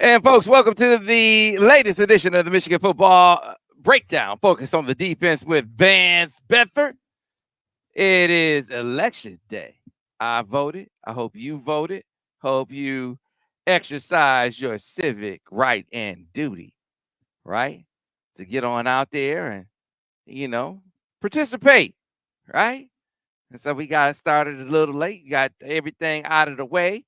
And folks, welcome to the latest edition of the Michigan Football Breakdown, focused on the defense with Vance Bedford. It is election day. I voted. I hope you voted. Hope you exercise your civic right and duty, right? To get on out there and, you know, participate, right? And so we got started a little late. Got everything out of the way.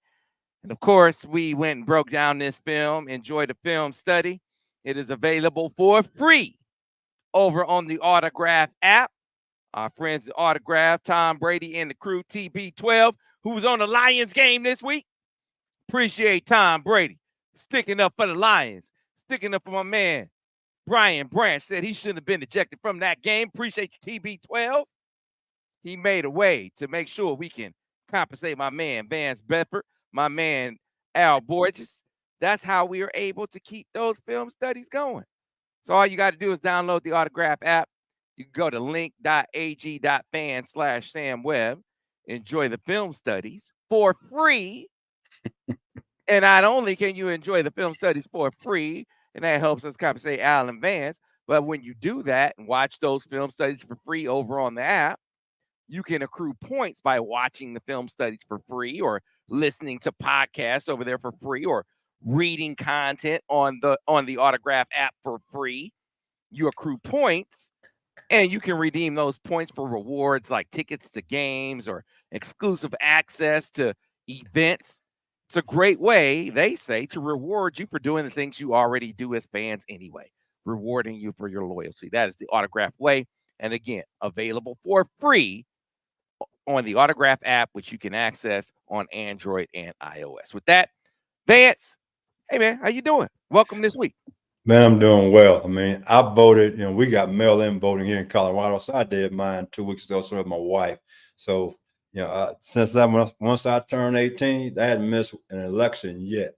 And of course, we went and broke down this film, enjoyed the film study. It is available for free over on the Autograph app. Our friends at Autograph, Tom Brady and the crew, TB12, who was on the Lions game this week. Appreciate Tom Brady sticking up for the Lions, sticking up for my man. Brian Branch said he shouldn't have been ejected from that game. Appreciate you, TB12. He made a way to make sure we can compensate my man, Vance Bedford, my man, Al Borges. That's how we are able to keep those film studies going. So all you got to do is download the Autograph app. You can go to link.ag.fan/Sam Webb. Enjoy the film studies for free. And not only can you enjoy the film studies for free, and that helps us compensate Al and Vance, but when you do that and watch those film studies for free over on the app, you can accrue points by watching the film studies for free or listening to podcasts over there for free or reading content on the Autograph app for free. You accrue points and you can redeem those points for rewards like tickets to games or exclusive access to events. It's a great way, they say, to reward you for doing the things you already do as fans anyway, rewarding you for your loyalty. That is the Autograph way. And again, available for free on the Autograph app, which you can access on Android and iOS. With that, Vance, hey man, how you doing? Welcome this week. Man, I'm doing well. I mean, I voted, we got mail-in voting here in Colorado, so I did mine 2 weeks ago, so did my wife. So, since once I turned 18, I hadn't missed an election yet.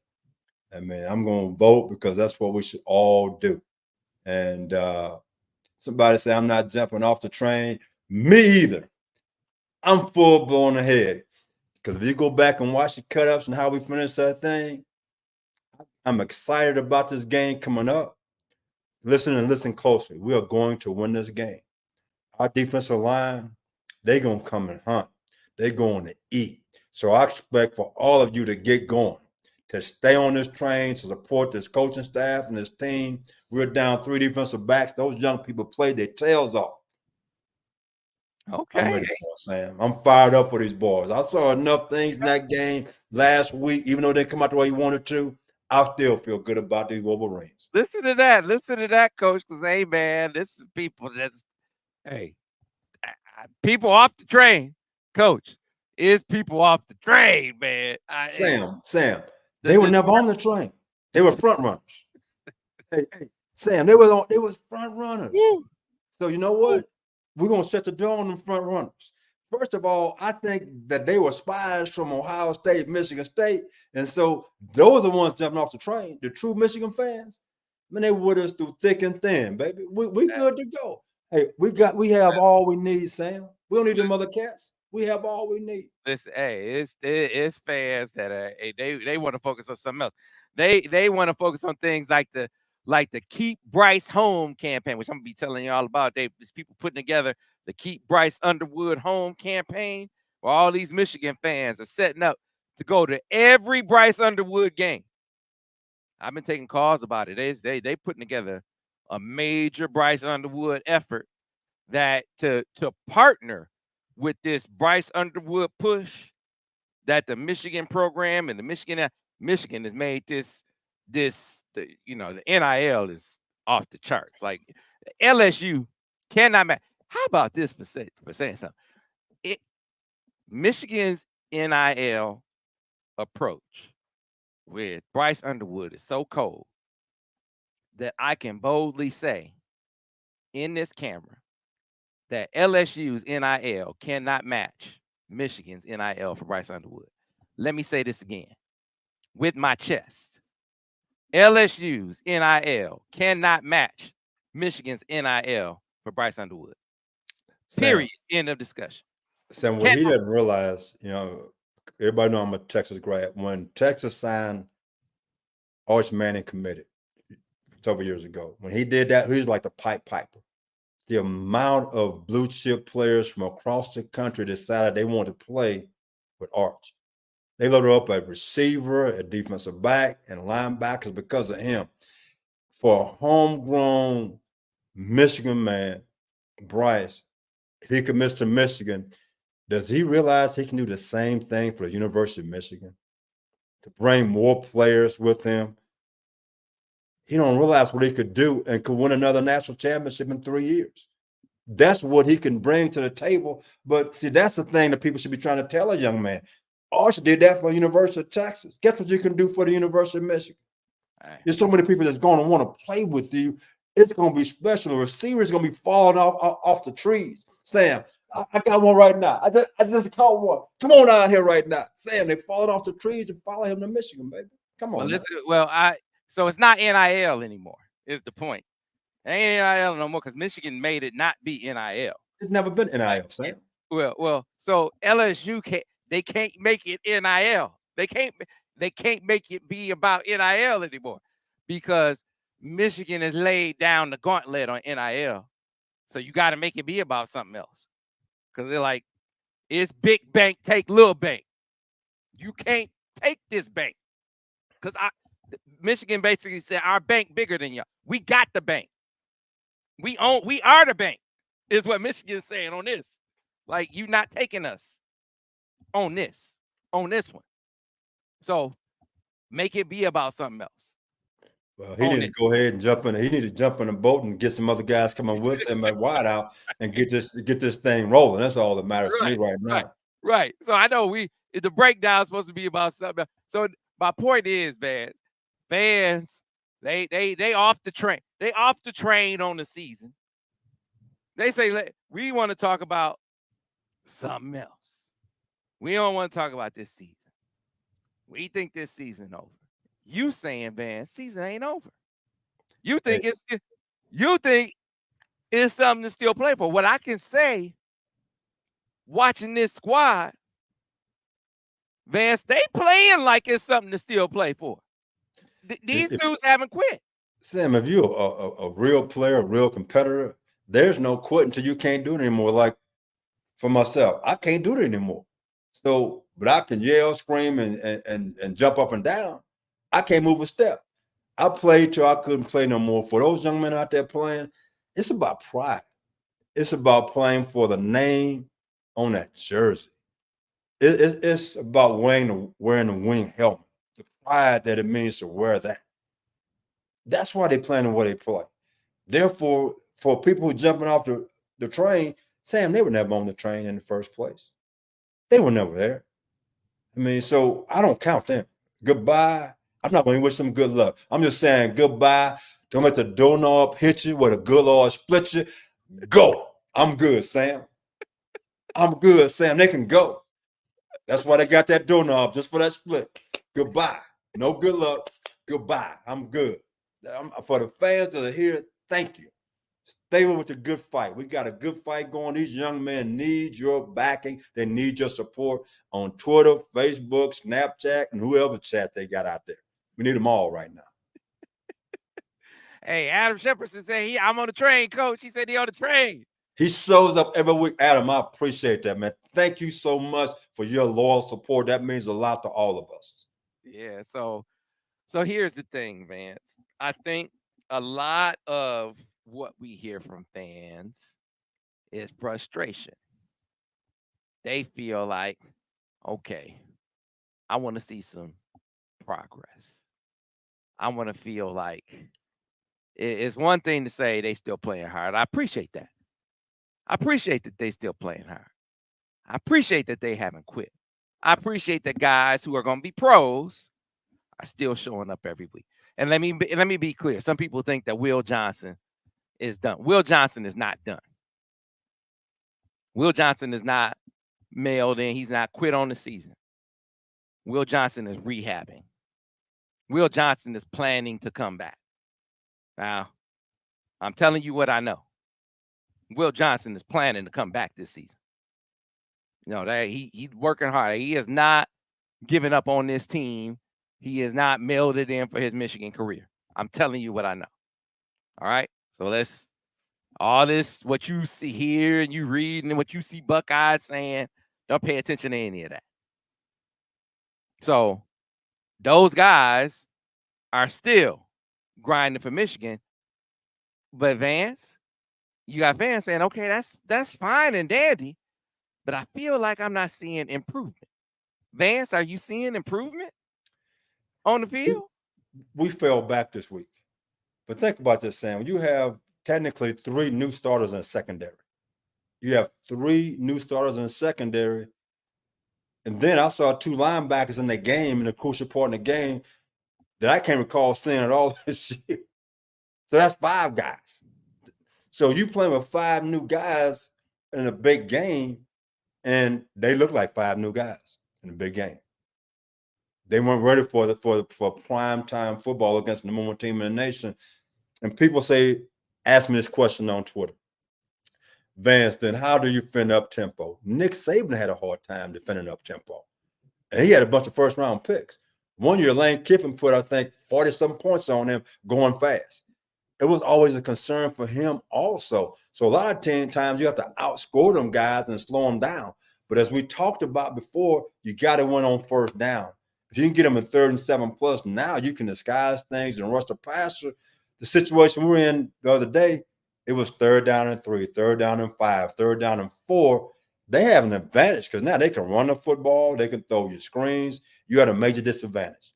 I mean, I'm going to vote because that's what we should all do. And somebody say I'm not jumping off the train. Me either. I'm full blown ahead. Because if you go back and watch the cut-ups and how we finished that thing, I'm excited about this game coming up. Listen closely. We are going to win this game. Our defensive line, they're going to come and hunt. They're going to eat. So I expect for all of you to get going, to stay on this train, to support this coaching staff and this team. We're down 3 defensive backs. Those young people played their tails off. Okay. I'm ready for it, Sam. I'm fired up for these boys. I saw enough things in that game last week, even though they didn't come out the way you wanted to. I still feel good about these Wolverines. Listen to that, coach, because, hey, man, this is people that's, hey, people off the train, coach, is people off the train, man. Sam, they were never on the train. They were front runners. hey, Sam, they was front runners. Woo. So you know what? We're gonna shut the door on them front runners. First of all, I think that they were spies from Ohio State, Michigan State, and so those are the ones jumping off the train. The true Michigan fans, man, they with us through thick and thin, baby. We good to go. Hey, we have all we need, Sam. We don't need them other cats. We have all we need. Listen, hey, it's fans that they want to focus on something else. They want to focus on things like the Keep Bryce Home campaign, which I'm gonna be telling you all about. There's people putting together the Keep Bryce Underwood Home campaign, where all these Michigan fans are setting up to go to every Bryce Underwood game. I've been taking calls about it. They putting together a major Bryce Underwood effort that to partner with this Bryce Underwood push that the Michigan program and the Michigan has made the NIL is off the charts. Like LSU cannot match. How about this for saying something? Michigan's NIL approach with Bryce Underwood is so cold that I can boldly say in this camera that LSU's NIL cannot match Michigan's NIL for Bryce Underwood. Let me say this again with my chest. LSU's NIL cannot match Michigan's NIL for Bryce Underwood. Period. End of discussion. Sam, what he doesn't realize, everybody know I'm a Texas grad. When Texas signed Arch Manning committed several years ago. When he did that, he was like the Pied Piper. The amount of blue chip players from across the country decided they wanted to play with Arch. They loaded up a receiver, a defensive back, and linebackers because of him. For a homegrown Michigan man, Bryce, if he commits to Michigan, does he realize he can do the same thing for the University of Michigan? To bring more players with him? He don't realize what he could do and could win another national championship in 3 years. That's what he can bring to the table. But see, that's the thing that people should be trying to tell a young man. Arch did that for the University of Texas. Guess what you can do for the University of Michigan? Right. There's so many people that's going to want to play with you. It's going to be special. The receiver's going to be falling off the trees. Sam, I got one right now. I just caught one. Come on out here right now. Sam, they falling off the trees and follow him to Michigan, baby. Come on. Well, listen, so it's not NIL anymore, is the point. It ain't NIL no more because Michigan made it not be NIL. It's never been NIL, Right? Sam. So LSU can't make it NIL. They can't make it be about NIL anymore because Michigan has laid down the gauntlet on NIL. So you got to make it be about something else. Because they're like, it's big bank, take little bank. You can't take this bank. Because Michigan basically said our bank bigger than y'all. We got the bank. We are the bank, is what Michigan's saying on this. Like, you not taking us on this one. So make it be about something else. Well, he needed to go ahead and jump in. He needed to jump in a boat and get some other guys coming with him at wideout and get this thing rolling. That's all that matters to me right now. Right. So I know the breakdown is supposed to be about something else. So my point is, fans, they off the train. They off the train on the season. They say we want to talk about something else. We don't want to talk about this season. We think this season over. You saying, Vance, season ain't over. You think it's something to still play for. What I can say, watching this squad, Vance, they playing like it's something to still play for. These dudes haven't quit. Sam, if you're a real player, a real competitor, there's no quit until you can't do it anymore. Like for myself, I can't do it anymore. So, but I can yell, scream, and jump up and down. I can't move a step. I played till I couldn't play no more. For those young men out there playing, it's about pride. It's about playing for the name on that jersey. It's about wearing the wing helmet. The pride that it means to wear that. That's why they playing the way they play. Therefore, for people who jumping off the train, Sam, they were never on the train in the first place. They were never there. I mean, so I don't count them. Goodbye. I'm not going to wish them good luck. I'm just saying goodbye. Don't let the doorknob hit you with a good Lord split you. Go. I'm good, Sam. I'm good, Sam. They can go. That's why they got that doorknob, just for that split. Goodbye. No good luck. Goodbye. I'm good. For the fans that are here, thank you. Stay with the good fight. We got a good fight going. These young men need your backing. They need your support on Twitter, Facebook, Snapchat, and whoever chat they got out there. We need them all right now. Hey, Adam Shepardson said I'm on the train, coach. He said he on the train. He shows up every week. Adam, I appreciate that, man. Thank you so much for your loyal support. That means a lot to all of us. Yeah, so here's the thing, Vance. I think a lot of what we hear from fans is frustration. They feel like, okay, I want to see some progress. I want to feel like it's one thing to say they still playing hard. I appreciate that. I appreciate that they still playing hard. I appreciate that they haven't quit. I appreciate that guys who are going to be pros are still showing up every week. And let me be clear. Some people think that Will Johnson is done. Will Johnson is not done. Will Johnson is not mailed in. He's not quit on the season. Will Johnson is rehabbing. Will Johnson is planning to come back. Now, I'm telling you what I know. Will Johnson is planning to come back this season. You know, that he's working hard. He has not given up on this team He is not melded in for his Michigan career. I'm telling you what I know. All right. So let's all this what you see here and you read and what you see Buckeyes saying, don't pay attention to any of that. So those guys are still grinding for Michigan. But Vance, you got fans saying, okay, that's fine and dandy, but I feel like I'm not seeing improvement. Vance, are you seeing improvement on the We, field? we fell back this week. But think about this, Sam. You have technically 3 new starters in the secondary. You have 3 new starters in the secondary. And then I saw 2 linebackers in the game, in the crucial part in the game, that I can't recall seeing at all this year. So that's 5 guys. So you playing with 5 new guys in a big game, and they look like 5 new guys in a big game. They weren't ready for prime time football against the number 1 team in the nation. And people ask me this question on Twitter. Vance, then how do you defend up tempo? Nick Saban had a hard time defending up tempo. And he had a bunch of first round picks. One year, Lane Kiffin put, I think, 40-some points on him going fast. It was always a concern for him also. So a lot of times you have to outscore them guys and slow them down. But as we talked about before, you got to win on first down. If you can get them in 3rd and 7 plus, now you can disguise things and rush the passer. The situation we were in the other day, it was 3rd down and 3, 3rd down and 5, 3rd down and 4. They have an advantage because now they can run the football, they can throw your screens. You had a major disadvantage.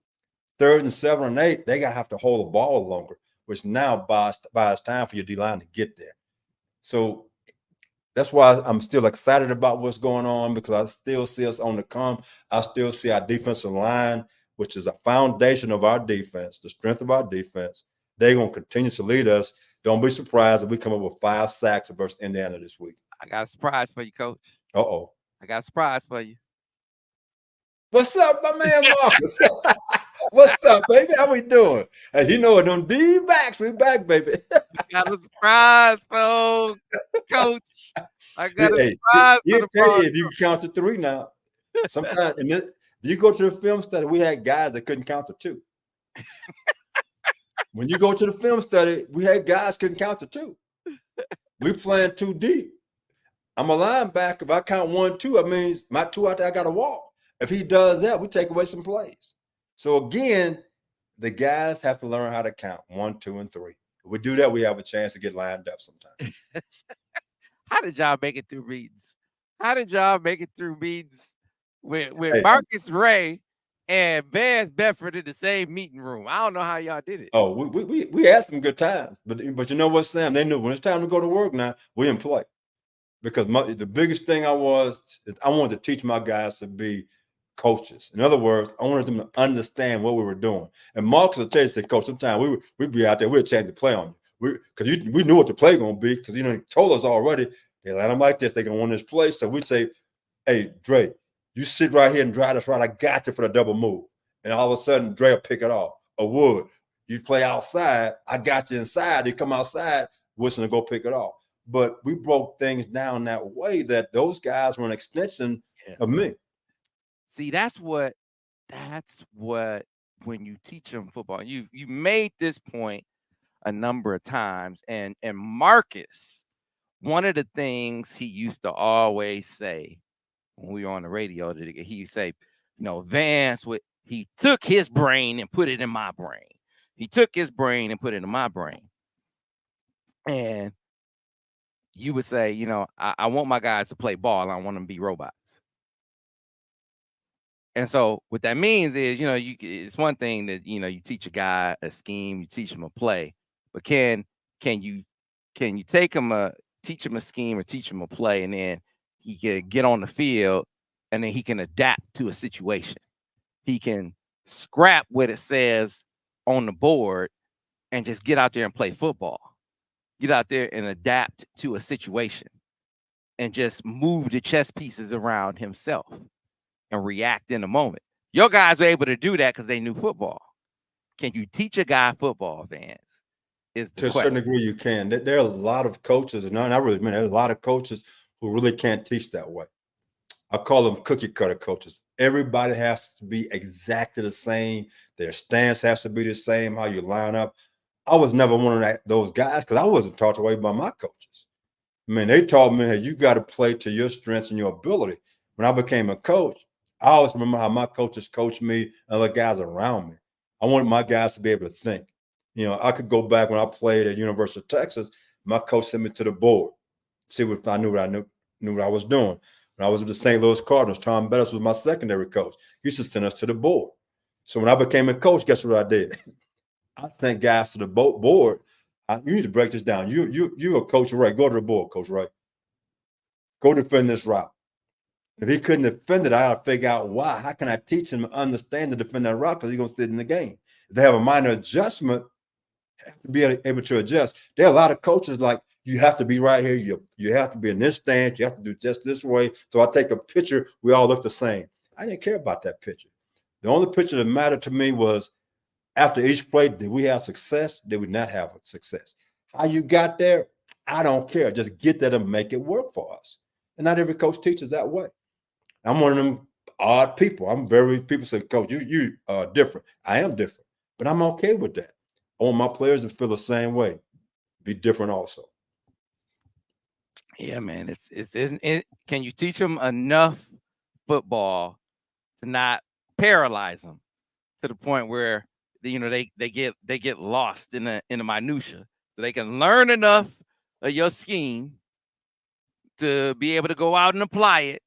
3rd and 7 and 8, they got to have to hold the ball longer, which now buys time for your D-line to get there. So that's why I'm still excited about what's going on, because I still see us on the come. I still see our defensive line, which is a foundation of our defense, the strength of our defense. They're going to continue to lead us. Don't be surprised if we come up with 5 sacks versus Indiana this week. I got a surprise for you, Coach. Uh-oh. I got a surprise for you. What's up, my man Marcus? What's up, baby? How we doing? And you know, them D-backs, we back, baby. I got a surprise, folks. Coach. I got a Hey, surprise for he'll the tell you pod. if you can count to 3 now. Sometimes, if you go to the film study, we had guys that couldn't count to 2. When you go to the film study, we had guys couldn't count to 2. We playing too deep. I'm a linebacker. If I count 1, 2, I mean my 2 out there, I got to walk. If he does that, we take away some plays. So again, the guys have to learn how to count 1, 2, and 3. If we do that, we have a chance to get lined up sometime. How did y'all make it through meetings? How did y'all make it through meetings with Hey, Marcus Ray and Vance Bedford in the same meeting room? I don't know how y'all did it. oh, we had some good times, but you know what, Sam? They knew when it's time to go to work now, we in play. Because the biggest thing I wanted to teach my guys to be coaches. In other words, I wanted them to understand what we were doing. And Marcus will tell you, say, Coach, sometimes we'd be out there, we'd change the play on you. Because we knew what the play going to be, because, he told us already, they let them like this, they're going to win this play. So we say, hey, Dre, you sit right here and drive this right. I got you for the double move. And all of a sudden, Dre will pick it off. Or Wood, you play outside, I got you inside. You come outside, Wilson will go pick it off. But we broke things down that way that those guys were an extension of me. See, that's what when you teach them football, you made this point a number of times, and Marcus, one of the things he used to always say when we were on the radio, he would say, Vance he took his brain and put it in my brain. He took his brain and put it in my brain. And you would say, I want my guys to play ball. I don't want them to be robots. And so what that means is, it's one thing that, you teach a guy a scheme, you teach him a play, but can you teach him a scheme or teach him a play, and then he can get on the field and then he can adapt to a situation. He can scrap what it says on the board and just get out there and play football. Get out there and adapt to a situation and just move the chess pieces around himself and react in the moment. Your guys are able to do that because they knew football. Can you teach a guy football, Vance? Is the To a question. certain degree, you can. There are a lot of coaches, and I really mean there's a lot of coaches who really can't teach that way. I call them cookie cutter coaches. Everybody has to be exactly the same. Their stance has to be the same. How you line up. I was never one of those guys because I wasn't taught the way by my coaches. I mean, they taught me, hey, you got to play to your strengths and your ability. When I became a coach, I always remember how my coaches coached me and other guys around me. I wanted my guys to be able to think. I could go back when I played at University of Texas. My coach sent me to the board, see if I knew what I was doing. When I was with the St. Louis Cardinals, Tom Brady was my secondary coach. He used to send us to the board. So when I became a coach, guess what I did? I sent guys to the board. You need to break this down. You're a Coach Ray. Go to the board, Coach Ray. Go defend this route. If he couldn't defend it, I got to figure out why. How can I teach him to understand to defend that route? Because he's going to sit in the game. If they have a minor adjustment, have to be able to adjust. There are a lot of coaches like, you have to be right here. You have to be in this stance. You have to do just this way. So I take a picture. We all look the same. I didn't care about that picture. The only picture that mattered to me was after each play, did we have success? Did we not have success? How you got there, I don't care. Just get there and make it work for us. And not every coach teaches that way. I'm one of them odd people. People say, Coach, you are different. I am different, but I'm okay with that. I want my players to feel the same way, be different also. Yeah, man. Can you teach them enough football to not paralyze them to the point where they get lost in the minutia, so they can learn enough of your scheme to be able to go out and apply it,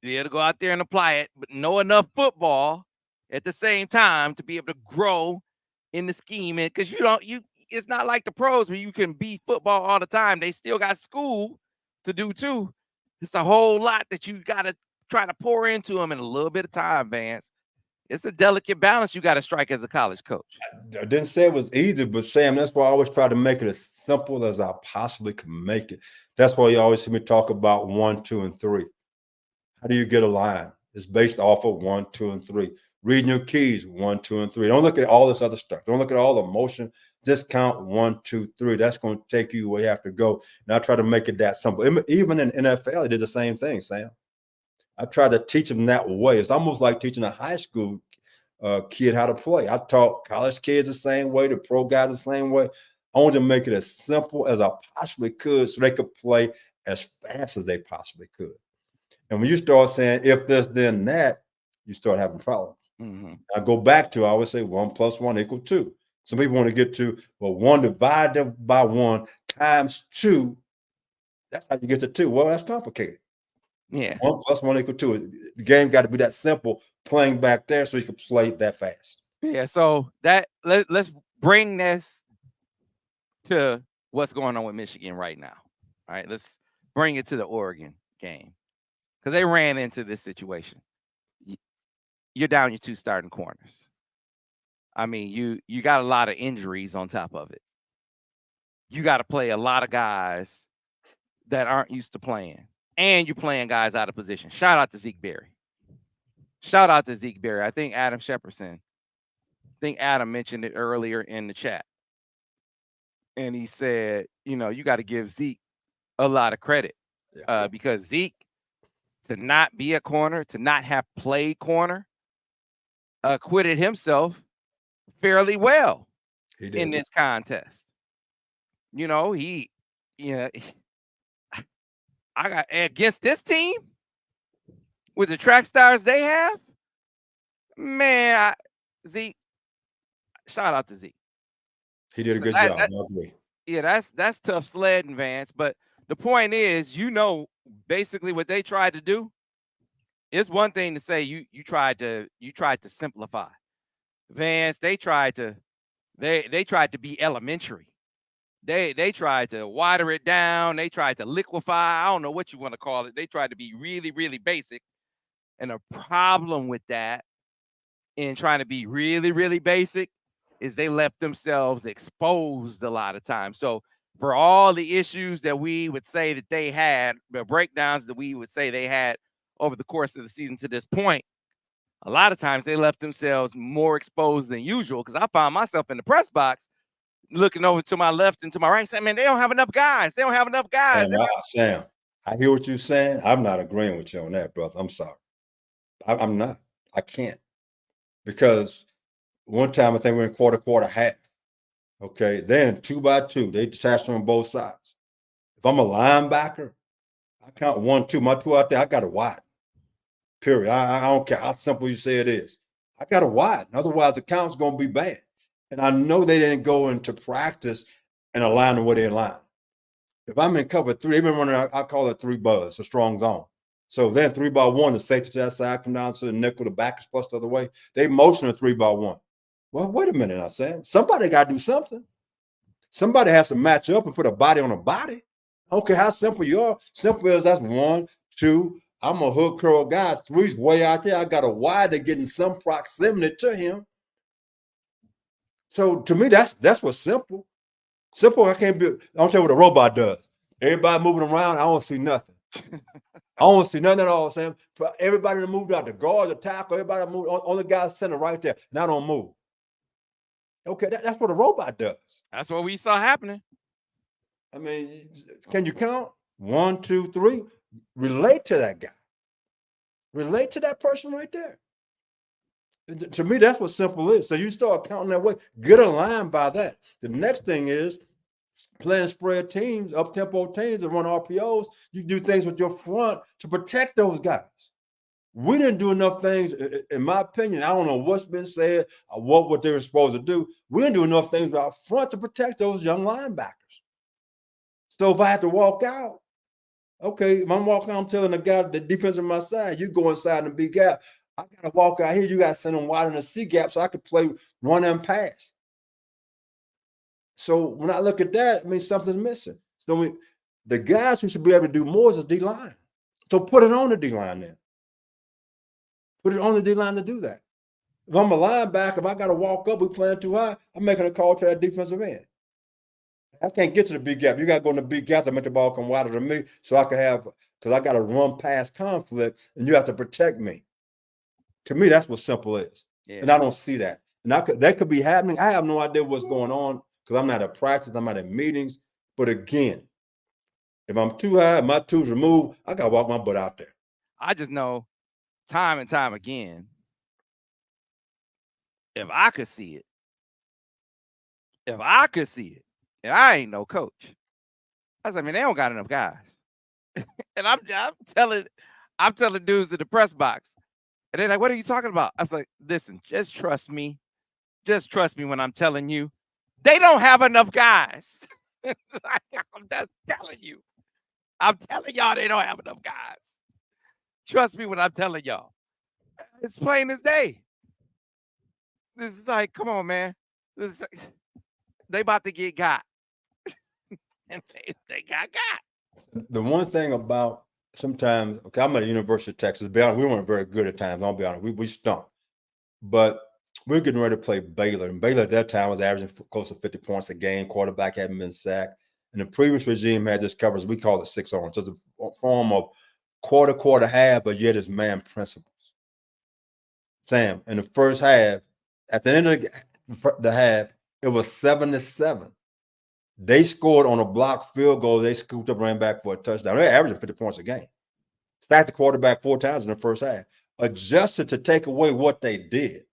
be able to go out there and apply it, but know enough football at the same time to be able to grow in the scheme. And because it's not like the pros where you can be football all the time. They still got school to do too. It's a whole lot that you got to try to pour into them in a little bit of time, Vance. It's a delicate balance you got to strike as a college coach. I didn't say it was easy, but Sam, that's why I always try to make it as simple as I possibly can make it. That's why you always see me talk about 1, 2, and 3. How do you get a line? It's based off of 1, 2, and 3. Reading your keys, 1, 2, and 3. Don't look at all this other stuff. Don't look at all the motion. Just count 1, 2, 3. That's going to take you where you have to go. And I try to make it that simple. Even in NFL, they did the same thing, Sam. I tried to teach them that way. It's almost like teaching a high school kid how to play. I taught college kids the same way, the pro guys the same way. I wanted to make it as simple as I possibly could so they could play as fast as they possibly could. And when you start saying if this, then that, you start having problems. Mm-hmm. I go back to, I always say 1 + 1 = 2. Some people want to get to, 1 divided by 1 times 2. That's how you get to 2. Well, that's complicated. Yeah. 1 + 1 = 2. The game got to be that simple playing back there so you can play that fast. Yeah. So let's bring this to what's going on with Michigan right now. All right. Let's bring it to the Oregon game because they ran into this situation. You're down your 2 starting corners. I mean, you got a lot of injuries on top of it. You got to play a lot of guys that aren't used to playing, and you're playing guys out of position. Shout out to Zeke Berry. I think Adam Shepardson. I think Adam mentioned it earlier in the chat, and he said, you got to give Zeke a lot of credit because Zeke, to not be a corner, to not have played corner, acquitted himself fairly well in this contest. I got against this team with the track stars they have, man. Zeke, shout out to Zeke. He did a good job. I agree. Yeah, that's tough sledding, Vance. But the point is, basically what they tried to do. It's one thing to say you tried to simplify. Vance, they tried to be elementary. They tried to water it down. They tried to liquefy. I don't know what you want to call it. They tried to be really, really basic. And the problem with that in trying to be really, really basic is they left themselves exposed a lot of times. So for all the issues that we would say that they had, the breakdowns that we would say they had over the course of the season to this point, a lot of times they left themselves more exposed than usual because I found myself in the press box looking over to my left and to my right saying, man, they don't have enough guys. Sam, I hear what you're saying. I'm not agreeing with you on that, brother. I'm sorry. I'm not. I can't. Because one time I think we're in quarter half. Okay, then 2x2, they detached on both sides. If I'm a linebacker, I count 1, 2. My two out there, I got to widen. Period. I don't care how simple you say it is. I got to widen. Otherwise, the count's going to be bad. And I know they didn't go into practice and align the way they line. If I'm in cover 3, they've been running, I call it 3 buzz, a strong zone. So then 3x1, the safety to that side, come down to the nickel, the back is plus the other way. They motion a 3x1. Well, wait a minute, I said. Somebody got to do something. Somebody has to match up and put a body on a body. I don't care how simple you are. Simple as that's 1, 2. I'm a hook curl guy. 3's way out there. I got a wide to get in some proximity to him. So to me, that's what's simple. Simple. I can't be. I don't tell you what a robot does. Everybody moving around. I don't see nothing. I don't see nothing at all, Sam. But everybody that moved out, the guard, the tackle, everybody moved. Only guy sitting right there, and I don't move. Okay, that's what a robot does. That's what we saw happening. I mean, can you count 1, 2, 3? Relate to that guy. Relate to that person right there. To me, that's what simple is. So you start counting that way. Get aligned by that. The next thing is playing spread teams, up-tempo teams that run RPOs. You do things with your front to protect those guys. We didn't do enough things, in my opinion. I don't know what's been said or what they were supposed to do. We didn't do enough things with our front to protect those young linebackers. So if I had to walk out, okay, if I'm walking out, I'm telling the guy, the defense on my side, you go inside in the big gap. I got to walk out here. You got to send them wide in the C gap so I could play run and pass. So when I look at that, I mean, something's missing. So the guys who should be able to do more is the D-line. So put it on the D-line then. Put it on the D-line to do that. If I'm a linebacker, if I got to walk up, we're playing too high, I'm making a call to that defensive end. I can't get to the big gap. You got to go in the big gap to make the ball come wider to me so I can have, because I got to run past conflict and you have to protect me. To me, that's what simple is. Yeah. And I don't see that. And that could be happening. I have no idea what's going on because I'm not at practice. I'm not at meetings. But again, if I'm too high, my two's removed, I got to walk my butt out there. I just know time and time again, if I could see it, and I ain't no coach, I was like, man, they don't got enough guys. And I'm telling dudes in the press box. And they're like, what are you talking about? I was like, listen, just trust me. Just trust me when I'm telling you. They don't have enough guys. I'm just telling you. I'm telling y'all they don't have enough guys. Trust me when I'm telling y'all. It's plain as day. This is like, come on, man. They about to get got. And they got. The one thing about sometimes, okay, I'm at the University of Texas. Be honest, we weren't very good at times. I'll be honest. We stunk. But we're getting ready to play Baylor. And Baylor at that time was averaging close to 50 points a game. Quarterback hadn't been sacked. And the previous regime had this coverage. We call it 6-on. So it's a form of quarter, half, but yet it's man principles. Sam, in the first half, at the end of the half, it was 7-7. They scored on a blocked field goal. They scooped up, ran back for a touchdown. They're averaging 50 points a game. Stacked the quarterback 4 times in the first half. Adjusted to take away what they did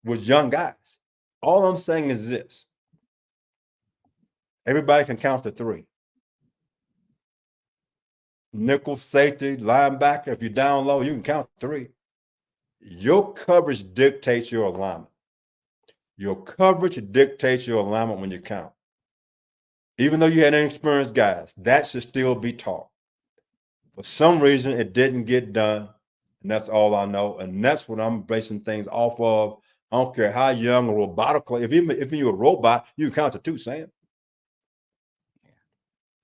with young guys. All I'm saying is this. Everybody can count to 3. Nickel, safety, linebacker. If you're down low, you can count 3. Your coverage dictates your alignment. Your coverage dictates your alignment when you count. Even though you had inexperienced guys, that should still be taught. For some reason, it didn't get done, and that's all I know. And that's what I'm basing things off of. I don't care how young or robotically. If you're a robot, you can count to 2, Sam.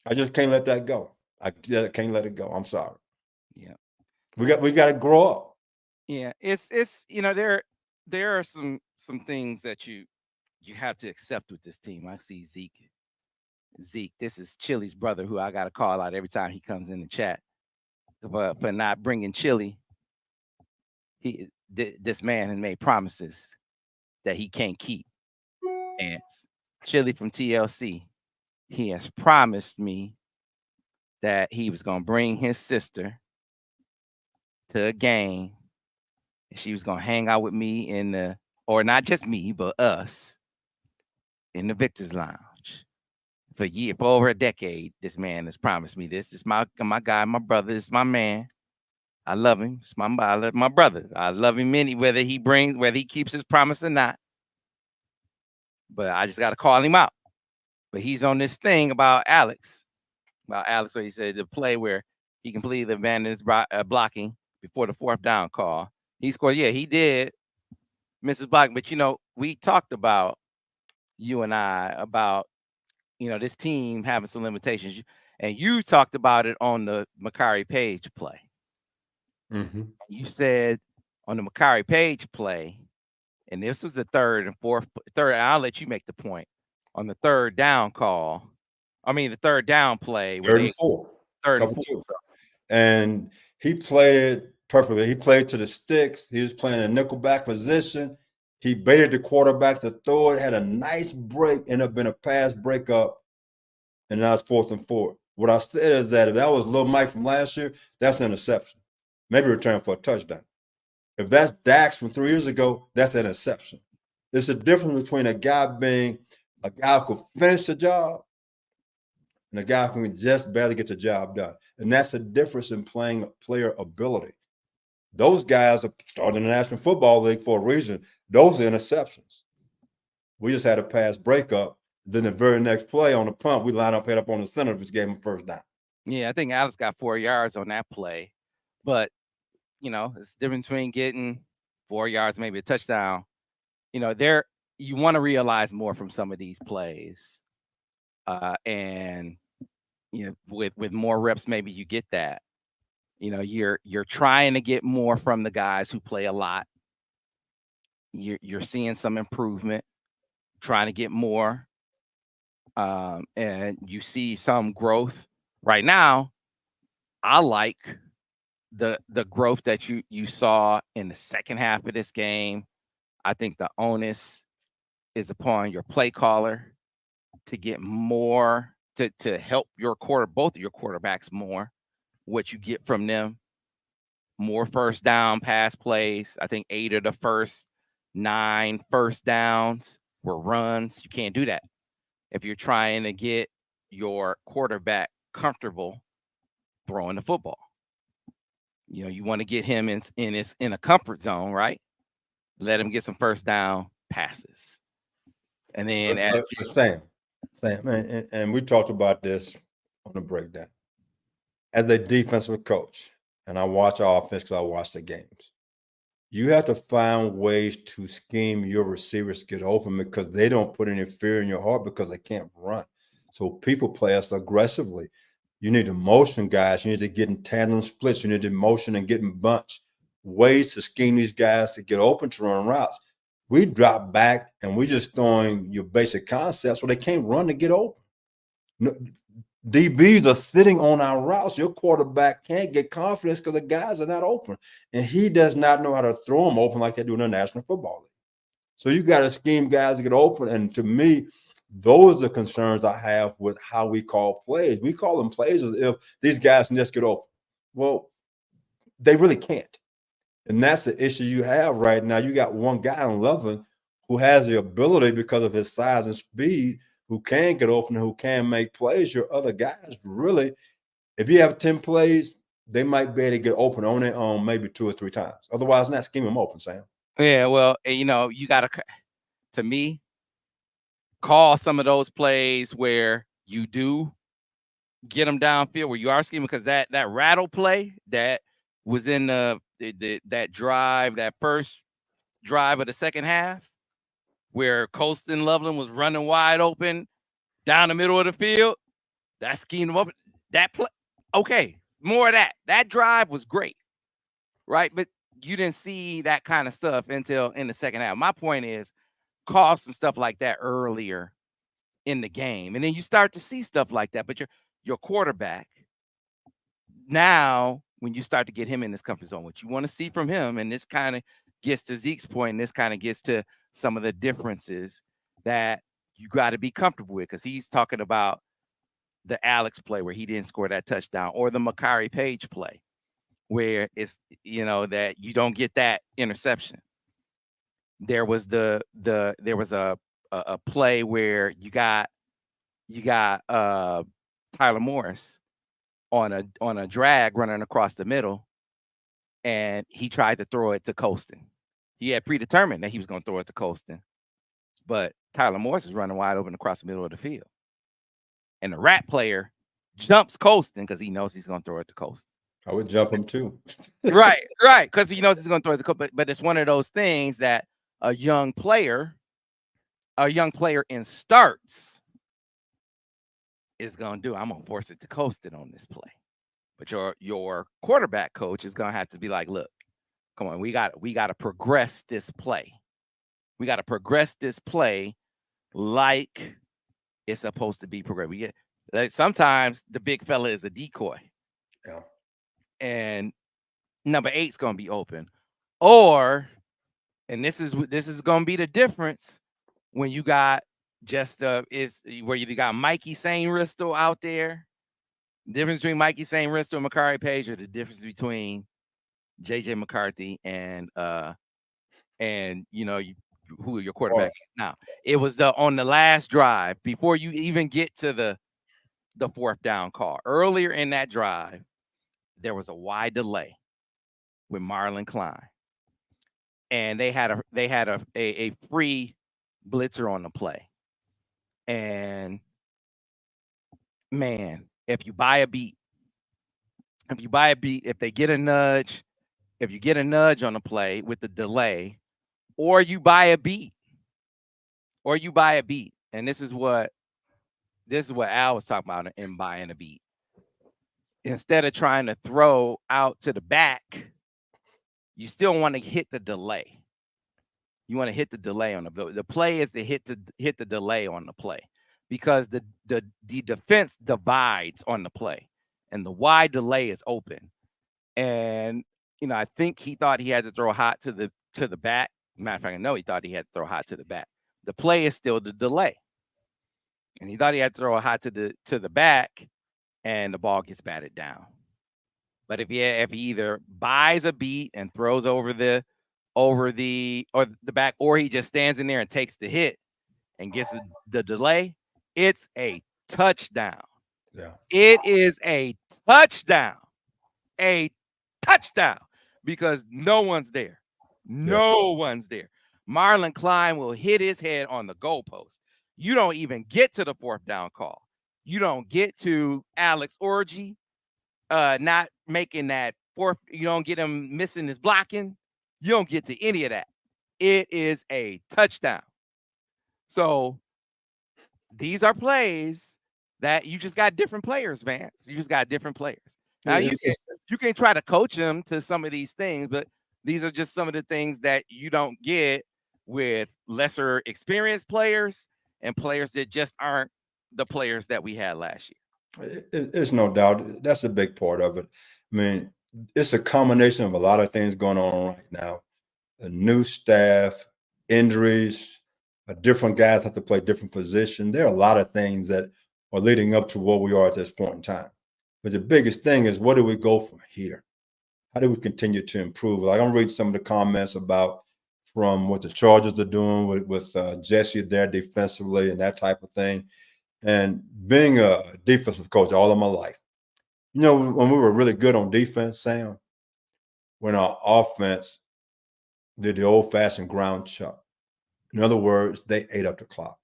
I just can't let that go. I can't let it go. I'm sorry. Yeah, we got to grow up. Yeah, it's there are some things that you have to accept with this team. I see Zeke. This is Chili's brother, who I got to call out every time he comes in the chat for not bringing Chili. This man has made promises that he can't keep. And Chili from TLC, he has promised me that he was going to bring his sister to a game And she was gonna hang out with me or not just me, but us in the Victor's Lounge for over a decade. This man has promised me this. It's my guy, my brother. It's my man. I love him. It's my brother. I love him whether he keeps his promise or not. But I just got to call him out. But he's on this thing about Alex, where he said the play where he completed the advantage blocking before the fourth down call. He scored. Yeah, he did, Mrs. Block. But we talked about you and I about this team having some limitations, and you talked about it on the Makari Page play. Mm-hmm. You said on the Makari Page play, and this was the third. I'll let you make the point on the third down call. I mean, the third down play where Third and four, third and cover four. two. And he played it perfectly. He played to the sticks. He was playing a nickelback position. He baited the quarterback to throw it, had a nice break, ended up in a pass breakup, and now it's 4th and 4. What I said is that if that was Lil Mike from last year, that's an interception. Maybe return for a touchdown. If that's Dax from 3 years ago, that's an interception. There's a difference between a guy being a guy who can finish the job and a guy who can just barely get the job done. And that's the difference in playing player ability. Those guys are starting in the National Football League for a reason. Those are interceptions. We just had a pass breakup. Then the very next play on the punt, we line up, head up on the center of his game and first down. Yeah, I think Alex got 4 yards on that play. But, it's the difference between getting 4 yards, maybe a touchdown. You want to realize more from some of these plays. And with more reps, maybe you get that. You're trying to get more from the guys who play a lot. You're seeing some improvement, trying to get more, and you see some growth. Right now, I like the growth that you saw in the second half of this game. I think the onus is upon your play caller to get more to help both of your quarterbacks more. What you get from them, more first down pass plays. I think 8 of the first 9 first downs were runs. You can't do that if you're trying to get your quarterback comfortable throwing the football. You want to get him in a comfort zone, right? Let him get some first down passes. And then Sam, and we talked about this on the breakdown. As a defensive coach, and I watch our offense because I watch the games, you have to find ways to scheme your receivers to get open because they don't put any fear in your heart because they can't run. So people play us aggressively. You need to motion guys. You need to get in tandem splits. You need to motion and get in bunch. Ways to scheme these guys to get open to run routes. We drop back and we just throwing your basic concepts so they can't run to get open. No, DBs are sitting on our routes. Your quarterback can't get confidence because the guys are not open. And he does not know how to throw them open like they do in the National Football League. So you got to scheme guys to get open. And to me, those are the concerns I have with how we call plays. We call them plays as if these guys can just get open. Well, they really can't. And that's the issue you have right now. You got one guy in Lovin who has the ability because of his size and speed who can get open and who can make plays. Your other guys, really, if you have 10 plays, they might be able to get open on it on maybe 2 or 3 times. Otherwise, not scheme them open, Sam. Yeah, well, you got to me, call some of those plays where you do get them downfield, where you are scheming, because that rattle play that was in that drive, that first drive of the second half, where Colston Loveland was running wide open down the middle of the field, that schemed them up. That play, okay, more of that. That drive was great, right? But you didn't see that kind of stuff until in the second half. My point is, call some stuff like that earlier in the game, and then you start to see stuff like that. But your quarterback now, when you start to get him in this comfort zone, what you want to see from him, and this kind of gets to Zeke's point, and this kind of gets to some of the differences that you got to be comfortable with, because he's talking about the Alex play where he didn't score that touchdown, or the Makari Page play where it's that you don't get that interception. There was there was a play where you got Tyler Morris on a drag running across the middle, and he tried to throw it to Colston. He had predetermined that he was going to throw it to Colston, but Tyler Morris is running wide open across the middle of the field, and the rat player jumps Colston because he knows he's going to throw it to Colston. I would jump him too. Right, because he knows he's going to throw it to Colston. But it's one of those things that a young player in starts is going to do. I'm going to force it to Colston on this play. But your quarterback coach is going to have to be like, look, come on, we got to progress this play. We got to progress this play like it's supposed to be progressed. Sometimes the big fella is a decoy. Yeah. And number 8's going to be open. Or, and this is going to be the difference when you got just is where you got Mikey Sainristel out there. The difference between Mikey Sainristel and Makari Page, or the difference between JJ McCarthy and who your quarterback is now. It was on the last drive before you even get to the fourth down call. Earlier in that drive, there was a wide delay with Marlon Klein, and they had a free blitzer on the play. And man, if you buy a beat, if they get a nudge, if you get a nudge on the play with the delay, or you buy a beat, and this is what Al was talking about in buying a beat. Instead of trying to throw out to the back, you still want to hit the delay. You want to hit the delay on the play is to hit the delay on the play, because the defense divides on the play, and the wide delay is open. And I think he thought he had to throw hot to the back. Matter of fact, I know he thought he had to throw hot to the back. The play is still the delay, and he thought he had to throw a hot to the back, and the ball gets batted down. But if he either buys a beat and throws over the back, or he just stands in there and takes the hit and gets the delay, it's a touchdown. Yeah. It is a touchdown. A touchdown, because no one's there. No one's there. Marlon Klein will hit his head on the goalpost. You don't even get to the fourth down call. You don't get to Alex Orji not making that fourth. You don't get him missing his blocking. You don't get to any of that. It is a touchdown. So these are plays that you just got different players, Vance. You just got different players. Now you can try to coach them to some of these things, but these are just some of the things that you don't get with lesser experienced players and players that just aren't the players that we had last year. There's no doubt that's a big part of it. I mean, it's a combination of a lot of things going on right now. A new staff, injuries, different guys have to play different positions. There are a lot of things that are leading up to where we are at this point in time. But the biggest thing is, where do we go from here? How do we continue to improve? Like, I'm reading some of the comments about from what the Chargers are doing with Jesse there defensively and that type of thing. And being a defensive coach all of my life, when we were really good on defense, Sam, when our offense did the old-fashioned ground chuck. In other words, they ate up the clock.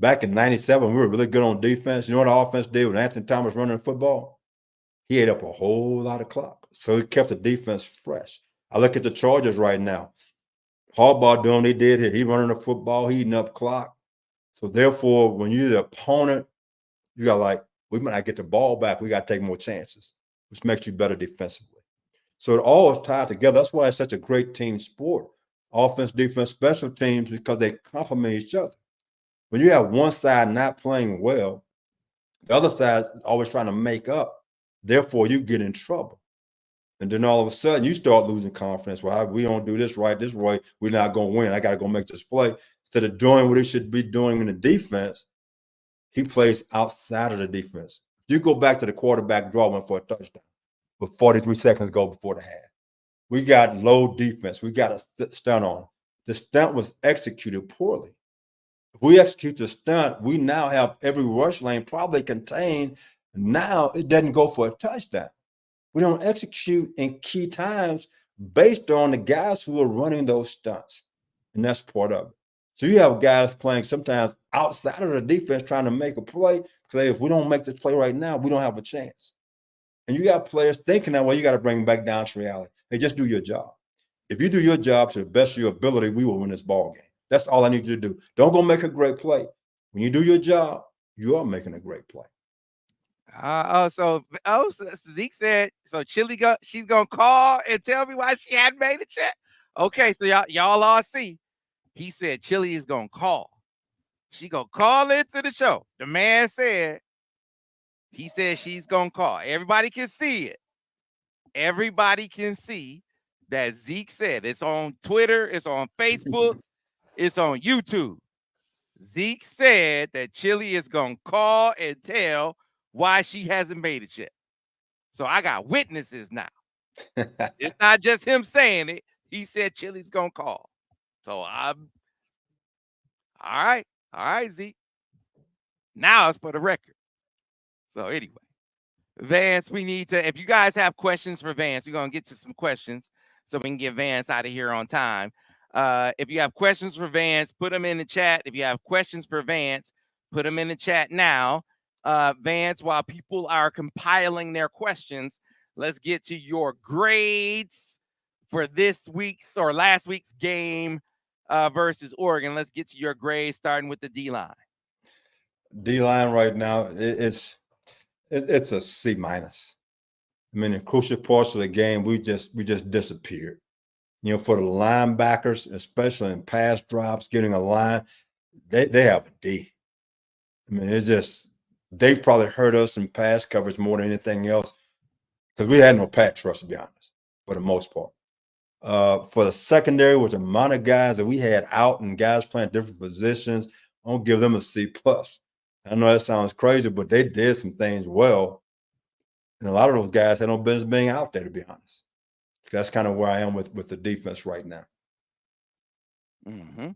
Back in 97, we were really good on defense. You know what our offense did when Anthony Thomas running the football? He ate up a whole lot of clock. So he kept the defense fresh. I look at the Chargers right now. Harbaugh doing what he did here. He running the football, he eating up clock. So therefore, when you're the opponent, you got we might not get the ball back. We got to take more chances, which makes you better defensively. So it all is tied together. That's why it's such a great team sport. Offense, defense, special teams, because they complement each other. When you have one side not playing well, the other side always trying to make up. Therefore, you get in trouble. And then all of a sudden, you start losing confidence. Well, we don't do this right, we're not going to win. I got to go make this play. Instead of doing what he should be doing in the defense, he plays outside of the defense. You go back to the quarterback drawing for a touchdown. with 43 seconds to go before the half. We got low defense. We got a stunt on. The stunt was executed poorly. If we execute the stunt, we now have every rush lane probably contained. Now it doesn't go for a touchdown. We don't execute in key times based on the guys who are running those stunts. And that's part of it. So you have guys playing sometimes outside of the defense trying to make a play. Because if we don't make this play right now, we don't have a chance. And you got players thinking that way, you got to bring them back down to reality. Hey, just do your job. If you do your job to the best of your ability, we will win this ball game. That's all I need you to do. Don't go make a great play. When you do your job, you are making a great play. So Zeke said, so she's gonna call and tell me why she hadn't made it yet. Okay, so y'all all see. He said Chili is gonna call. She gonna call into the show. The man said, he said she's gonna call. Everybody can see it. Everybody can see that Zeke said it's on Twitter, it's on Facebook, it's on YouTube. Zeke said that Chili is gonna call and tell why she hasn't made it yet. So I got witnesses now. It's not just him saying it. He said Chili's gonna call. So I'm all right. All right, Zeke. Now it's for the record. So anyway, Vance, we need to, if you guys have questions for Vance, we're gonna get to some questions so we can get Vance out of here on time. If you have questions for Vance, put them in the chat. If you have questions for Vance, put them in the chat now. Vance, while people are compiling their questions, let's get to your grades for this week's or last week's game versus Oregon. Let's get to your grades, starting with the D line. D line right now, it's a C minus. I mean, in crucial parts of the game, we just disappeared. You know, for the linebackers, especially in pass drops, getting a line, they have a D. I mean, it's just they probably hurt us in pass coverage more than anything else because we had no pass rush, to be honest, for the most part. For the secondary, with the amount of guys that we had out and guys playing different positions, I'm gonna give them a C plus. I know that sounds crazy, but they did some things well, and a lot of those guys had no business being out there, to be honest. That's kind of where I am with the defense right now. Mm-hmm.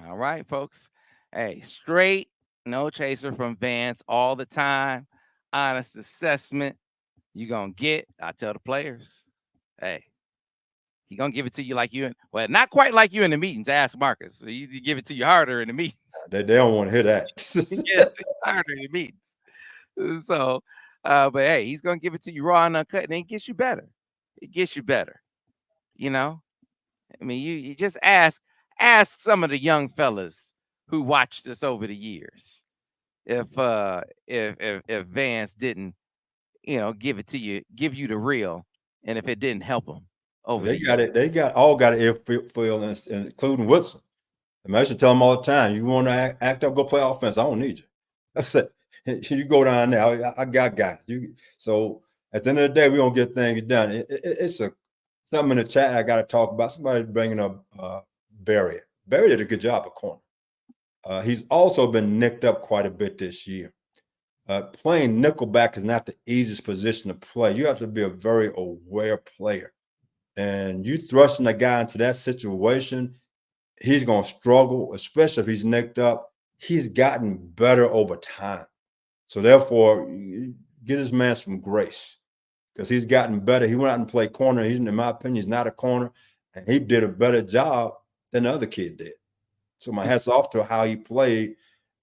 All right, folks. Hey, straight, no chaser from Vance all the time. Honest assessment. You're going to get, I tell the players, hey, he going to give it to you like you, well, not quite like you in the meetings. Ask Marcus. So you give it to you harder in the meetings. They don't want to hear that. He gets it harder in the meetings. So, but hey, he's going to give it to you raw and uncut, and it gets you better. It gets you better. You know, I mean, you just ask some of the young fellas who watched us over the years if Vance didn't, give it to you, give you the real, and if it didn't help them over They the got years. it. They got it, including Wilson. I mean, I should tell them all the time, you want to act up, go play offense. I don't need you. That's it. You go down there. I got guys. So at the end of the day, we're going to get things done. It's something in the chat I got to talk about. Somebody bringing up Barry. Barry did a good job at corner. He's also been nicked up quite a bit this year. Playing nickelback is not the easiest position to play. You have to be a very aware player. And you thrusting a guy into that situation, he's going to struggle, especially if he's nicked up. He's gotten better over time. So therefore, give this man some grace because he's gotten better. He went out and played corner. He's, in my opinion, he's not a corner. And he did a better job than the other kid did. So my hat's off to how he played.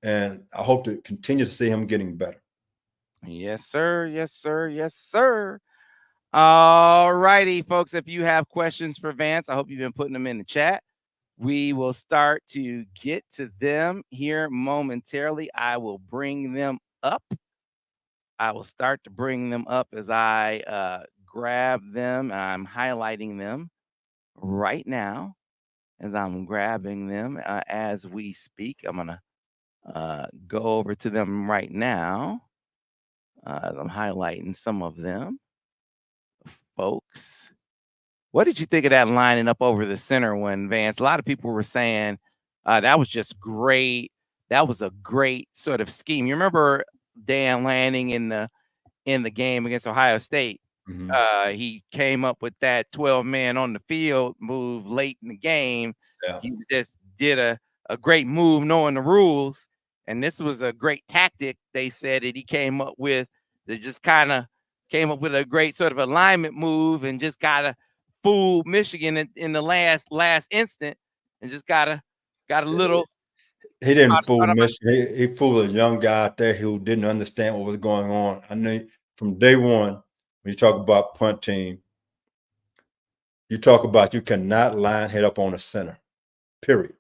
And I hope to continue to see him getting better. Yes, sir. Yes, sir. Yes, sir. All righty, folks. If you have questions for Vance, I hope you've been putting them in the chat. We will start to get to them here momentarily. I will bring them up. I will start to bring them up as I grab them. I'm highlighting them right now as I'm grabbing them as we speak. I'm going to go over to them right now. I'm highlighting some of them, folks. What did you think of that lining up over the center when Vance? A lot of people were saying that was just great. That was a great sort of scheme. You remember Dan Lanning in the game against Ohio State? Mhm. He came up with that 12 man on the field move late in the game. Yeah. He just did a great move knowing the rules. And this was a great tactic, they said, that he came up with that just kind of came up with a great sort of alignment move and just got to fool Michigan in the last instant and just got a little. He didn't fool Michigan. He fooled a young guy out there who didn't understand what was going on. I knew from day one, when you talk about punt team, you talk about you cannot line head up on the center, period.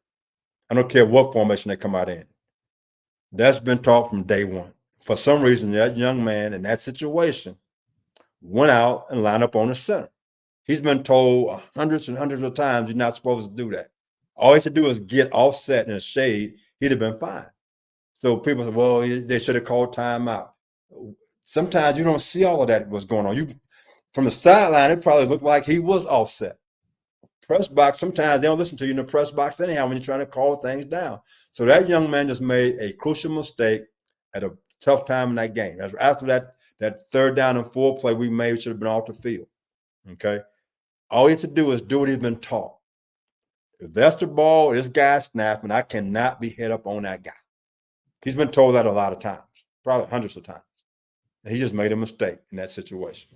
I don't care what formation they come out in. That's been taught from day one. For some reason, that young man in that situation went out and lined up on the center. He's been told hundreds and hundreds of times you're not supposed to do that. All he had to do is get offset in the shade, he'd have been fine. So people say, well, they should have called timeout. Sometimes you don't see all of that what's going on. You from the sideline, it probably looked like he was offset. Press box, sometimes they don't listen to you in the press box anyhow when you're trying to call things down. So that young man just made a crucial mistake at a tough time in that game. After that 3rd down and 4 play we made should have been off the field. Okay. All he has to do is do what he's been taught. If that's the ball, this guy's snapping, I cannot be head up on that guy. He's been told that a lot of times, probably hundreds of times. And he just made a mistake in that situation.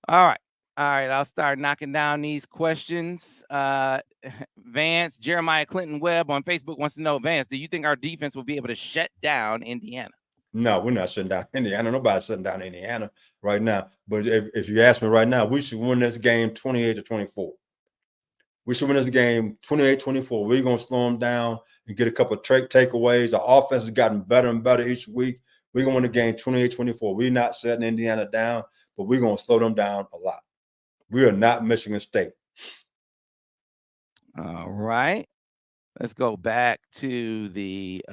All right. All right. I'll start knocking down these questions. Vance, Jeremiah Clinton Webb on Facebook wants to know, Vance, do you think our defense will be able to shut down Indiana? No, we're not shutting down Indiana. Nobody's shutting down Indiana right now. But if you ask me right now, we should win this game 28-24. We should win this game 28-24. We're going to slow them down and get a couple of takeaways. Our offense has gotten better and better each week. We're going to win the game 28-24. We're not shutting Indiana down, but we're going to slow them down a lot. We are not Michigan State. All right. Let's go back to the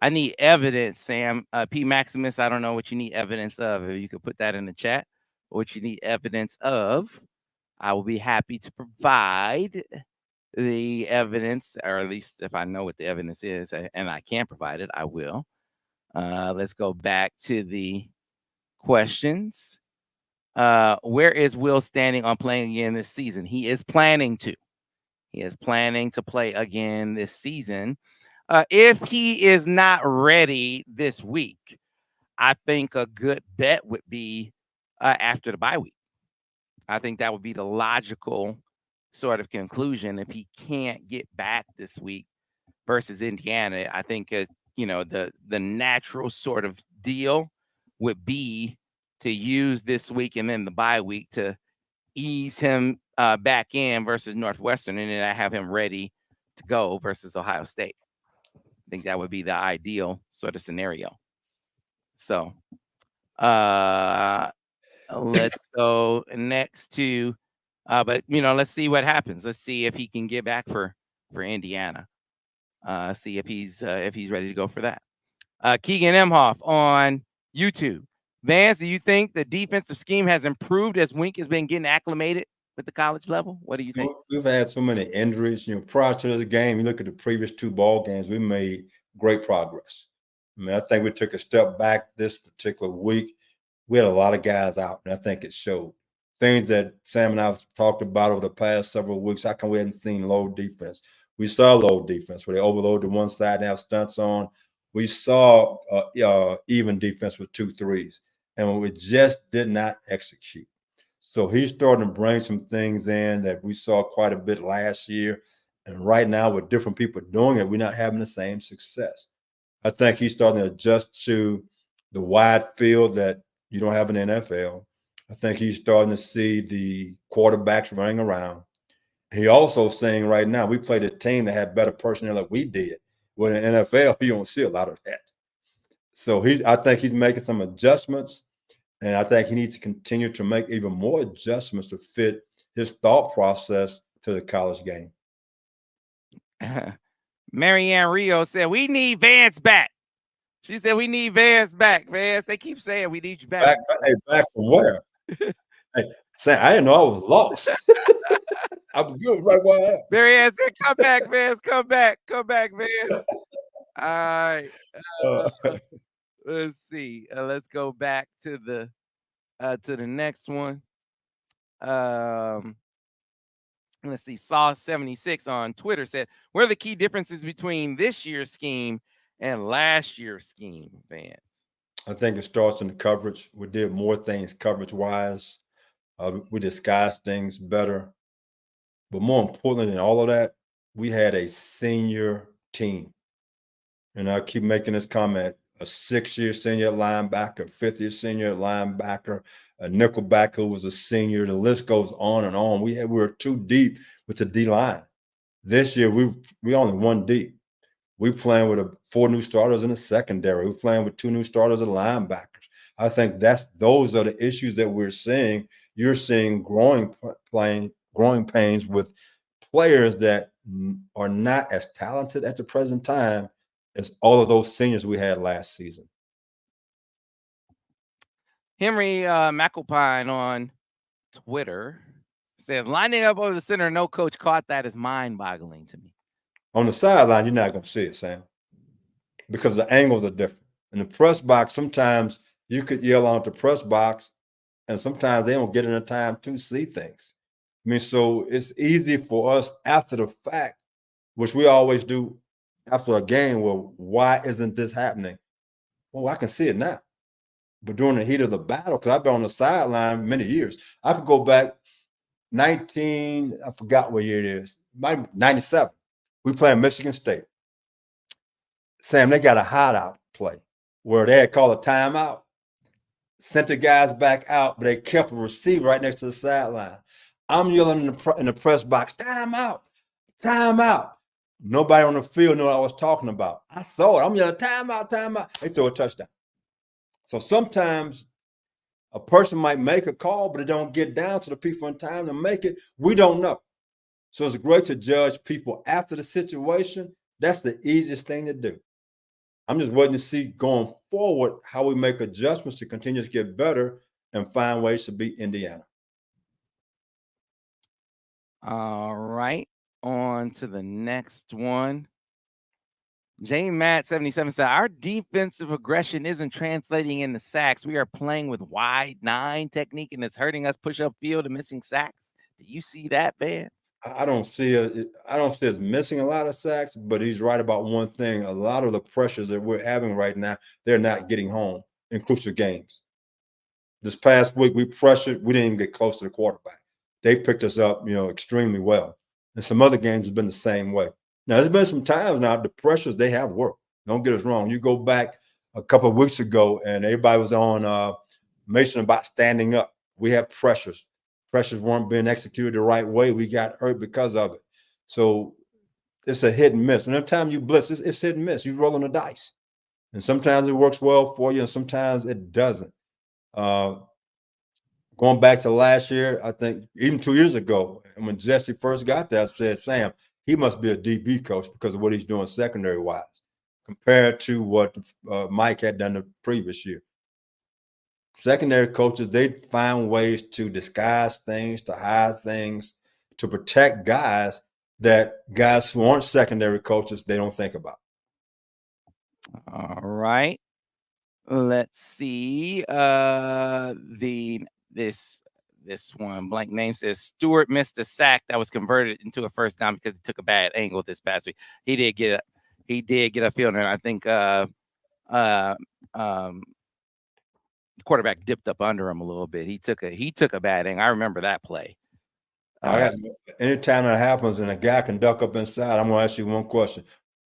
I need evidence, Sam. P Maximus, I don't know what you need evidence of. If you could put that in the chat, what you need evidence of, I will be happy to provide the evidence, or at least if I know what the evidence is and I can provide it, I will. Let's go back to the questions. Where is Will standing on playing again this season? He is planning to. He is planning to play again this season. If he is not ready this week, I think a good bet would be after the bye week. I think that would be the logical sort of conclusion if he can't get back this week versus Indiana. I think the natural sort of deal would be to use this week and then the bye week to ease him back in versus Northwestern, and then I have him ready to go versus Ohio State. I think that would be the ideal sort of scenario. So let's go next to but let's see what happens. Let's see if he can get back for Indiana. See if he's ready to go for that. Keegan Emhoff on YouTube. Vance, do you think the defensive scheme has improved as Wink has been getting acclimated with the college level? What do you think? We've had so many injuries. Prior to the game, you look at the previous 2 ball games, we made great progress. I mean, I think we took a step back this particular week. We had a lot of guys out, and I think it showed. Things that Sam and I have talked about over the past several weeks. How come we hadn't seen low defense? We saw low defense where they overload to one side and have stunts on. We saw even defense with 2 threes, and we just did not execute. So he's starting to bring some things in that we saw quite a bit last year. And right now, with different people doing it, we're not having the same success. I think he's starting to adjust to the wide field that you don't have in the NFL. I think he's starting to see the quarterbacks running around. He also saying right now, we played a team that had better personnel than we did. Well, in the NFL, you don't see a lot of that. So I think he's making some adjustments. And I think he needs to continue to make even more adjustments to fit his thought process to the college game. Marianne Rio said, we need Vance back. She said, we need Vance back. Vance, they keep saying we need you back. Back from where? Hey, Sam, I didn't know I was lost. I'm good right where I am. Marianne said, come back, Vance. Come back. Come back, Vance. All right. Let's see. Let's go back to the To the next one. Um, let's see. Saw76 on Twitter said, "What are the key differences between this year's scheme and last year's scheme, Vance?" I think it starts in the coverage. We did more things coverage wise. We disguised things better. But more importantly than all of that, we had a senior team. And I keep making this comment: a 6-year senior linebacker, 5th-year senior linebacker, a nickelbacker who was a senior. The list goes on and on. We were too deep with the D line. This year we only one deep. We playing with 4 new starters in the secondary. We're playing with 2 new starters at linebackers. I think those are the issues that we're seeing. You're seeing growing pains with players that are not as talented at the present time as all of those seniors we had last season. Henry McAlpine on Twitter says, "Lining up over the center, no coach caught that is mind-boggling to me." On the sideline, you're not going to see it, Sam, because the angles are different. In the press box, sometimes you could yell out the press box, and sometimes they don't get enough time to see things. I mean, so it's easy for us after the fact, which we always do after a game. Well, why isn't this happening? Well, I can see it now. But during the heat of the battle, because I've been on the sideline many years, I could go back I forgot what year it is, 97. We playing Michigan State. Sam, they got a hideout play where they had called a timeout, sent the guys back out, but they kept a receiver right next to the sideline. I'm yelling in the press box, timeout, timeout. Nobody on the field knew what I was talking about. I saw it. I'm yelling, timeout, timeout. They throw a touchdown. So sometimes a person might make a call, but it don't get down to the people in time to make it. We don't know. So it's great to judge people after the situation. That's the easiest thing to do. I'm just waiting to see going forward how we make adjustments to continue to get better and find ways to beat Indiana. All right. On to the next one. J Matt 77 said, "Our defensive aggression isn't translating into sacks. We are playing with wide 9 technique and it's hurting us push up field and missing sacks." Do you see that, Vance? I don't see us missing a lot of sacks, but he's right about one thing. A lot of the pressures that we're having right now, they're not getting home in crucial games. This past week, we pressured. We didn't even get close to the quarterback. They picked us up, extremely well. And some other games have been the same way. Now, there's been some times now the pressures, they have worked. Don't get us wrong. You go back a couple of weeks ago, and everybody was on Mason about standing up. We had pressures. Pressures weren't being executed the right way. We got hurt because of it. So it's a hit and miss. And every time you blitz, it's hit and miss. You're rolling the dice. And sometimes it works well for you, and sometimes it doesn't. Uh, Going back to last year, I think even 2 years ago, when Jesse first got there, I said, Sam, he must be a DB coach because of what he's doing secondary wise compared to what Mike had done the previous year. Secondary coaches, they find ways to disguise things, to hide things, to protect guys that guys who aren't secondary coaches, they don't think about. All right. Let's see. This one blank name says Stewart missed a sack that was converted into a first down because he took a bad angle this past week. He did get a field, and I think quarterback dipped up under him a little bit. He took a bad angle. I remember that play. Anytime that happens and a guy can duck up inside, I'm going to ask you one question.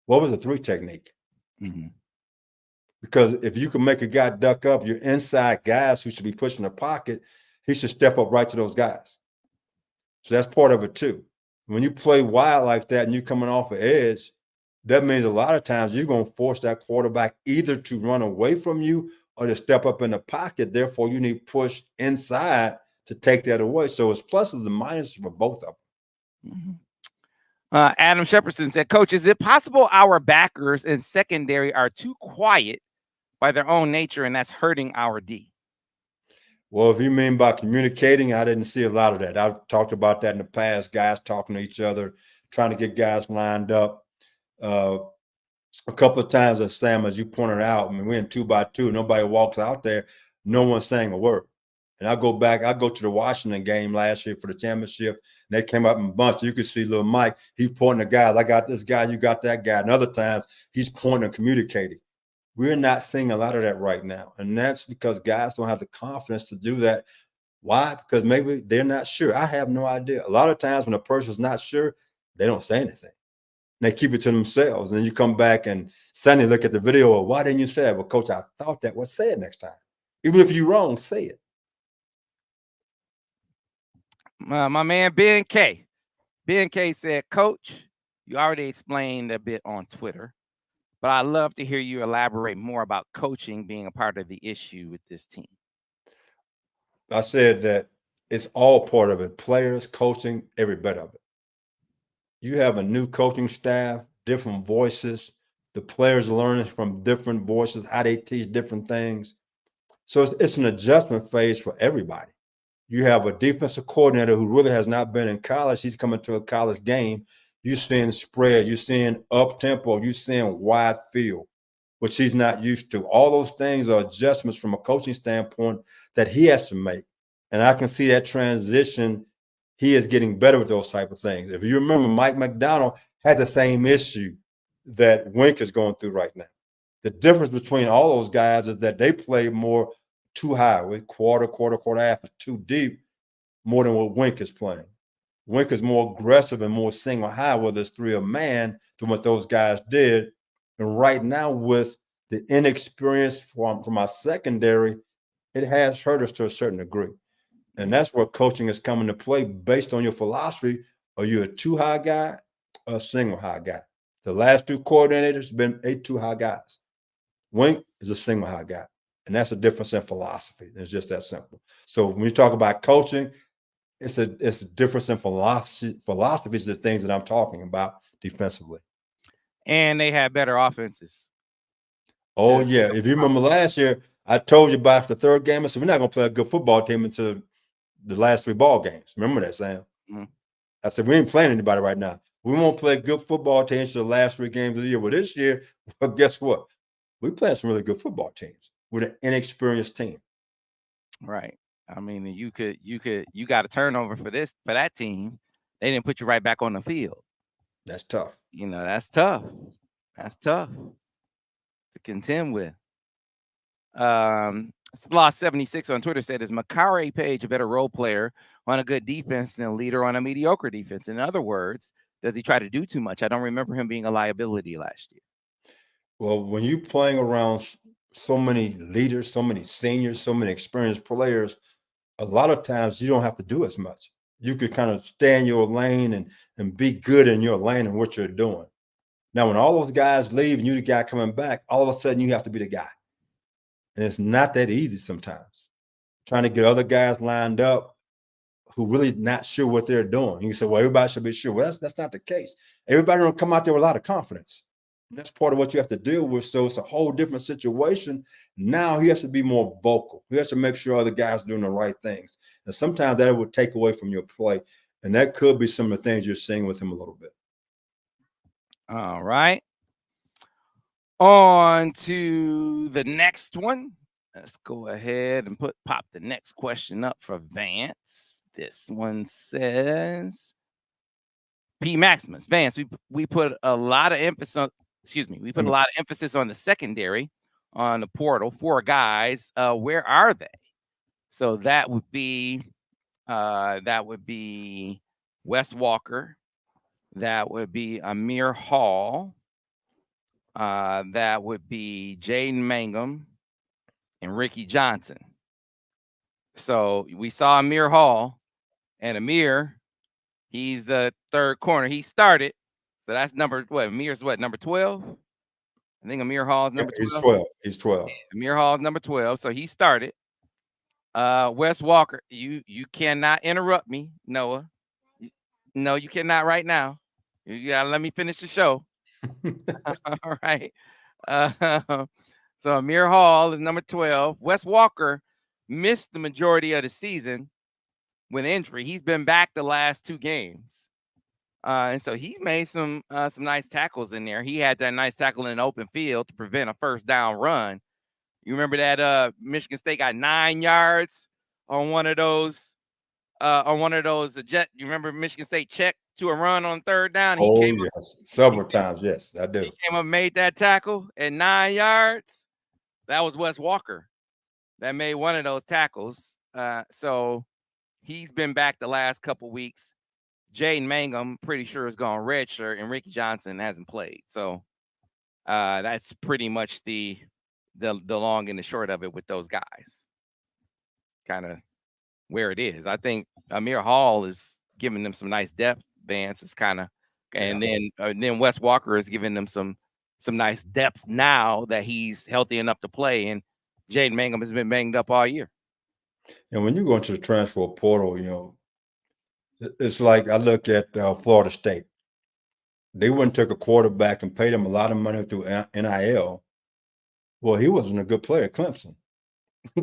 What was the 3 technique? Mm-hmm. Because if you can make a guy duck up, your inside guys who should be pushing the pocket, he should step up right to those guys. So that's part of it too. When you play wide like that and you're coming off an edge, that means a lot of times you're going to force that quarterback either to run away from you or to step up in the pocket. Therefore, you need push inside to take that away. So it's pluses and minuses for both of them. Mm-hmm. Adam Shepardson said, "Coach, is it possible our backers in secondary are too quiet by their own nature, and that's hurting our D?" Well, if you mean by communicating, I didn't see a lot of that. I've talked about that in the past, guys talking to each other, trying to get guys lined up. A couple of times, as Sam, as you pointed out, I mean, we're in 2-by-2. Nobody walks out there. No one's saying a word. And I go to the Washington game last year for the championship, and they came up in bunch. You could see little Mike, he's pointing to guys. I got this guy, you got that guy. And other times he's pointing and communicating. We're not seeing a lot of that right now. And that's because guys don't have the confidence to do that. Why? Because maybe they're not sure. I have no idea. A lot of times when a person's not sure, they don't say anything. They keep it to themselves. And then you come back and suddenly look at the video. Well, why didn't you say that? Well, coach, I thought that. Well, say it next time. Even if you're wrong, say it. My man Ben K. Ben K said, Coach, you already explained a bit on Twitter, but I'd love to hear you elaborate more about coaching being a part of the issue with this team. I said that it's all part of it. Players, coaching, every bit of it. You have a new coaching staff, different voices. The players learning from different voices, how they teach different things. So it's an adjustment phase for everybody. You have a defensive coordinator who really has not been in college. He's coming to a college game. You're seeing spread. You're seeing up tempo. You're seeing wide field, which he's not used to. All those things are adjustments from a coaching standpoint that he has to make. And I can see that transition. He is getting better with those type of things. If you remember, Mike McDonald had the same issue that Wink is going through right now. The difference between all those guys is that they play more too high, with quarter, half, too deep, more than what Wink is playing. Wink is more aggressive and more single high, whether it's 3 a man, than what those guys did. And right now, with the inexperience from our secondary, it has hurt us to a certain degree. And that's where coaching is coming to play based on your philosophy. Are you a 2 high guy or a single high guy? The last 2 coordinators have been 2 high guys. Wink is a single high guy. And that's a difference in philosophy. It's just that simple. So when you talk about coaching, it's a difference in philosophy. Philosophy is the things that I'm talking about defensively. And they had better offenses. Oh, yeah. If you remember last year, I told you about the 3rd game. I said, we're not going to play a good football team until the last 3 ball games. Remember that, Sam? Mm-hmm. I said, we ain't playing anybody right now. We won't play a good football team until the last 3 games of the year. Well, this year, well, guess what? We're playing some really good football teams with an inexperienced team. Right. I mean, you got a turnover for that team. They didn't put you right back on the field. That's tough. That's tough. That's tough to contend with. Lost 76 on Twitter said, is Makari Page a better role player on a good defense than a leader on a mediocre defense? In other words, does he try to do too much? I don't remember him being a liability last year. Well, when you're playing around so many leaders, so many seniors, so many experienced players, a lot of times you don't have to do as much. You could kind of stay in your lane and be good in your lane and what you're doing. Now, when all those guys leave and you're the guy coming back, all of a sudden you have to be the guy. And it's not that easy sometimes. Trying to get other guys lined up who really not sure what they're doing. You can say, well, everybody should be sure. Well, that's not the case. Everybody don't come out there with a lot of confidence. And that's part of what you have to deal with. So it's a whole different situation. Now he has to be more vocal. He has to make sure other guys are doing the right things. And sometimes that would take away from your play. And that could be some of the things you're seeing with him a little bit. All right. On to the next one. Let's go ahead and pop the next question up for Vance. This one says, P. Maximus, Vance, we put a lot of emphasis on, we put a lot of emphasis on the secondary, on the portal, 4 guys. Where are they? So that would be Wes Walker. That would be Amir Hall. That would be Jaden Mangum and Ricky Johnson. So we saw Amir Hall, and Amir, he's the 3rd corner. He started. So that's Amir's number 12? I think Amir Hall's number 12. He's 12. Amir Hall's number 12. So he started. Wes Walker, you cannot interrupt me, Noah. No, you cannot right now. You gotta let me finish the show. All right. So Amir Hall is number 12. Wes Walker missed the majority of the season with injury. He's been back the last 2 games. And so he's made some nice tackles in there. He had that nice tackle in the open field to prevent a first down run. You remember that Michigan State got 9 yards on one of those the jet. You remember Michigan State check to a run on third down? Oh yes, several times. Yes, I He do. came up and made that tackle at 9 yards. That was Wes Walker that made one of those tackles. So he's been back the last couple weeks. Jaden Mangum, pretty sure, is gone redshirt, and Ricky Johnson hasn't played. So that's pretty much the long and the short of it with those guys. Kind of where it is. I think Amir Hall is giving them some nice depth. Vance is kind of, Yeah. and then Wes Walker is giving them some nice depth now that he's healthy enough to play. And Jaden Mangum has been banged up all year. And when you go into the transfer portal, it's like I look at Florida State. They went and took a quarterback and paid him a lot of money through NIL. Well, he wasn't a good player at Clemson.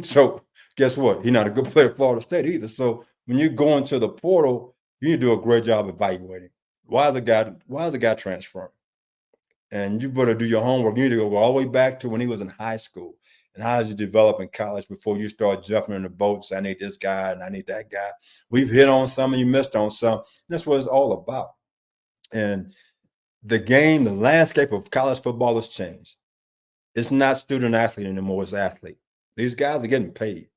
So guess what? He's not a good player at Florida State either. So when you go into the portal, you need to do a great job evaluating. Why is a guy transferring? And you better do your homework. You need to go all the way back to when he was in high school. And how did you develop in college before you start jumping in the boats? I need this guy and I need that guy. We've hit on some and you missed on some. That's what it's all about. And the game, the landscape of college football has changed. It's not student athlete anymore, it's athlete. These guys are getting paid.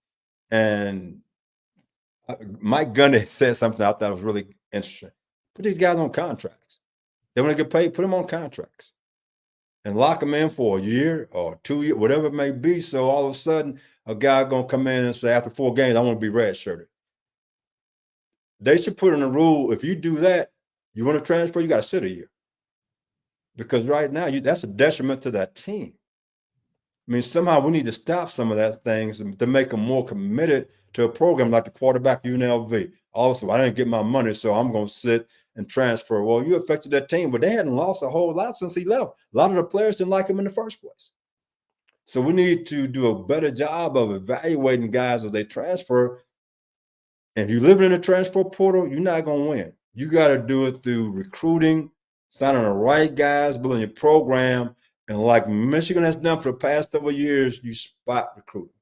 And Mike Gundy said something I thought was really interesting. Put these guys on contracts. They want to get paid, put them on contracts. And lock them in for a year or 2 years, whatever it may be. So all of a sudden, a guy gonna come in and say, after 4 games, I want to be redshirted. They should put in a rule: if you do that, you want to transfer, you got to sit a year. Because right now, that's a detriment to that team. I mean, somehow we need to stop some of that things to make them more committed to a program like the quarterback UNLV. Also, I didn't get my money, so I'm going to sit and transfer. Well, you affected that team, but they hadn't lost a whole lot since he left. A lot of the players didn't like him in the first place. So we need to do a better job of evaluating guys as they transfer. And if you live in the transfer portal, you're not going to win. You got to do it through recruiting, signing the right guys, building your program. And like Michigan has done for the past several years, you spot recruiting.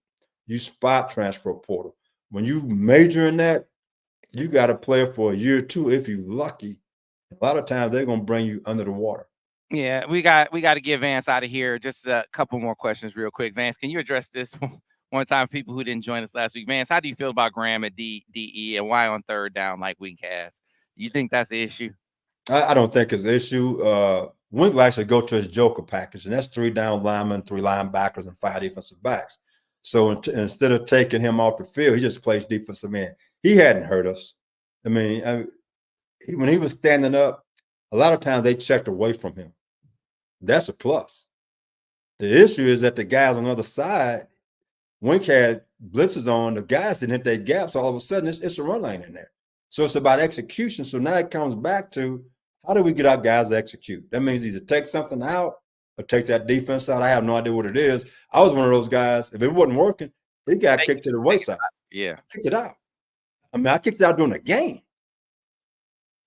You spot transfer portal. When you major in that, you got to play for a year or two if you're lucky. A lot of times they're going to bring you under the water. Yeah, we got to get Vance out of here. Just a couple more questions real quick. Vance, can you address this one time for people who didn't join us last week? Vance, how do you feel about Graham at DE and why on third down like Wink has? You think that's the issue? I don't think it's an issue. Wink will actually go to his Joker package, and that's 3 down linemen, 3 linebackers, and 5 defensive backs. So instead of taking him off the field, he just plays defensive end. He hadn't hurt us. I mean, when he was standing up, a lot of times they checked away from him. That's a plus. The issue is that the guys on the other side, Wink had blitzes on, the guys didn't hit their gaps. All of a sudden, it's a run lane in there. So it's about execution. So now it comes back to, how do we get our guys to execute? That means either take something out or take that defense out. I have no idea what it is. I was one of those guys. If it wasn't working, it got kicked to the wayside. Yeah. I kicked it out. I mean, I kicked it out during the game.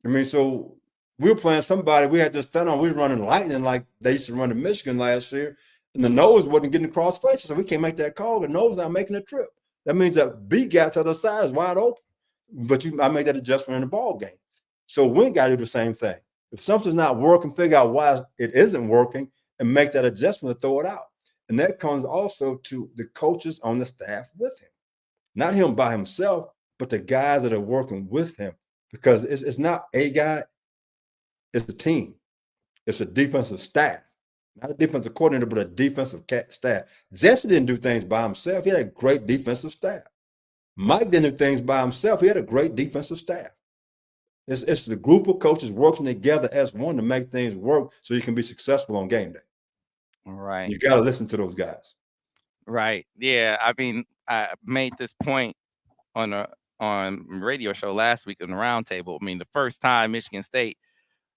I mean, so we were playing somebody. We had this thing on. We were running lightning like they used to run in Michigan last year. And the nose wasn't getting across faces. So we can't make that call. The nose not making a trip. That means that B gap to the other side is wide open. But I made that adjustment in the ball game. So we got to do the same thing. If something's not working, figure out why it isn't working and make that adjustment to throw it out. And that comes also to the coaches on the staff with him. Not him by himself, but the guys that are working with him. Because it's not a guy, it's a team. It's a defensive staff. Not a defensive coordinator, but a defensive staff. Jesse didn't do things by himself. He had a great defensive staff. Mike didn't do things by himself. He had a great defensive staff. It's the group of coaches working together as one to make things work so you can be successful on game day. All right. You got to listen to those guys. Right. Yeah. I mean, I made this point on a radio show last week on the roundtable. I mean, the first time Michigan State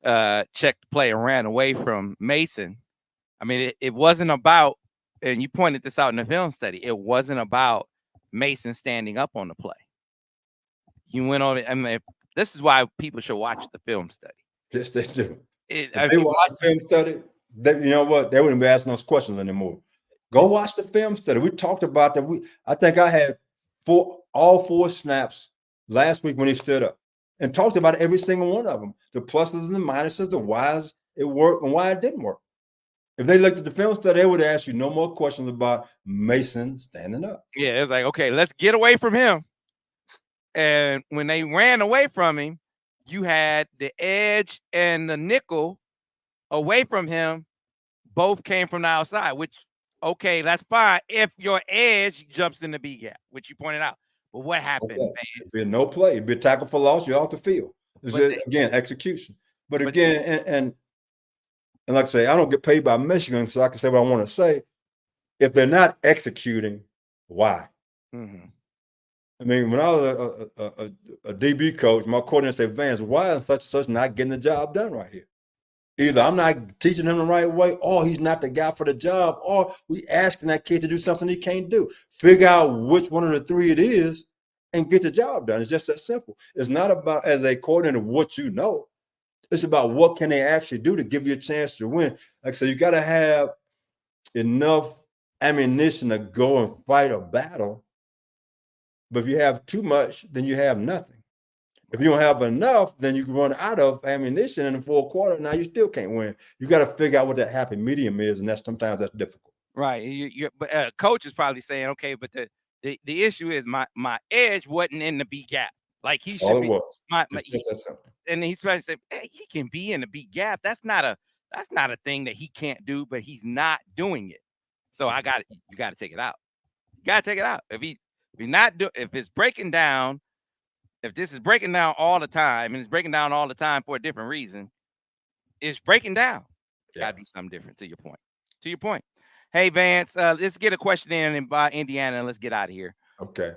checked the play and ran away from Mason. I mean, it wasn't about, and you pointed this out in the film study, it wasn't about Mason standing up on the play. You went on it. I mean, this is why people should watch the film study. Yes, they do. If they you watch the film study, you know what? They wouldn't be asking those questions anymore. Go watch the film study. We talked about that. I think I had all 4 snaps last week when he stood up and talked about every single one of them, the pluses and the minuses, the whys it worked and why it didn't work. If they looked at the film study, they would ask you no more questions about Mason standing up. Yeah, it's like, okay, let's get away from him. And when they ran away from him, you had the edge and the nickel away from him. Both came from the outside, which, okay, that's fine if your edge jumps in the B gap, which you pointed out. But what happened, Okay. man? It'd be no play. It'd be a tackle for loss. You're off the field. Again, execution. But again, and like I say, I don't get paid by Michigan, so I can say what I want to say. If they're not executing, why? Mm-hmm. I mean, when I was a DB coach, my coordinator said, Vance, why is such and such not getting the job done right here? Either I'm not teaching him the right way, or he's not the guy for the job, or we asking that kid to do something he can't do. Figure out which one of the 3 it is and get the job done. It's just that simple. It's not about, as a coordinator, what you know. It's about what can they actually do to give you a chance to win. Like I said, you got to have enough ammunition to go and fight a battle. But if you have too much, then you have nothing. If you don't have enough, then you can run out of ammunition in the 4th quarter. Now you still can't win. You got to figure out what that happy medium is, and sometimes that's difficult. Right. But coach is probably saying, okay, but the issue is my edge wasn't in the B gap. Like he should be. It's just that simple. And he's trying to say, hey, he can be in the B gap. That's not a thing that he can't do, but he's not doing it. So you got to take it out. You got to take it out. If it's breaking down, if this is breaking down all the time, and it's breaking down all the time for a different reason, it's breaking down. Yeah. Got to be something different. To your point. Hey, Vance, let's get a question in by Indiana, and let's get out of here. Okay.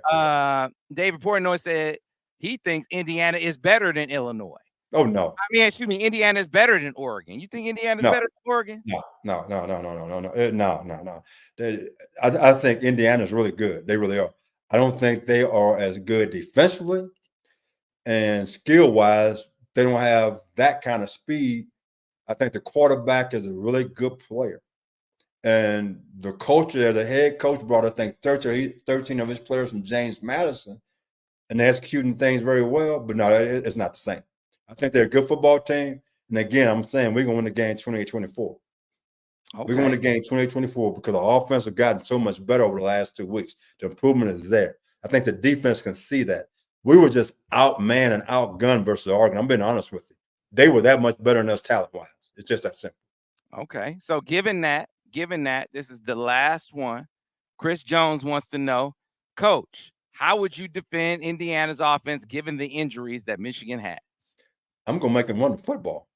David Portnoy said he thinks Indiana is better than Illinois. Oh, no. I mean, excuse me, Indiana is better than Oregon. You think Indiana is better than Oregon? No. I think Indiana is really good. They really are. I don't think they are as good defensively, and skill-wise, they don't have that kind of speed. I think the quarterback is a really good player. And the coach there, the head coach, brought, I think, 13 of his players from James Madison, and they're executing things very well. But no, it's not the same. I think they're a good football team. And again, I'm saying we're going to win the game 28-24. Okay. We're going to win the game 28-24 because our offense has gotten so much better over the last 2 weeks. The improvement is there. I think the defense can see that. We were just outmanned and outgunned versus Oregon. I'm being honest with you. They were that much better than us talent-wise. It's just that simple. Okay. So given that, this is the last one. Chris Jones wants to know, Coach, how would you defend Indiana's offense given the injuries that Michigan has? I'm going to make them run the football.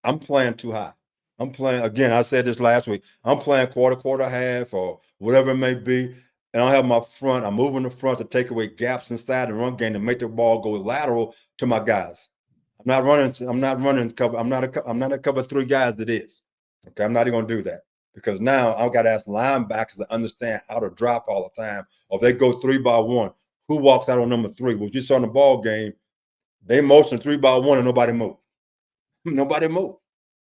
I'm playing too high. I'm playing, again, I said this last week, I'm playing quarter, half, or whatever it may be, and I have my front. I'm moving the front to take away gaps inside the run game to make the ball go lateral to my guys. I'm not running cover. I'm not a cover 3 guys that is. Okay, I'm not even going to do that because now I've got to ask linebackers to understand how to drop all the time. Or if they go 3-by-1, who walks out on number 3? What you saw in the ball game, they motioned 3-by-1 and nobody moved. Nobody moved.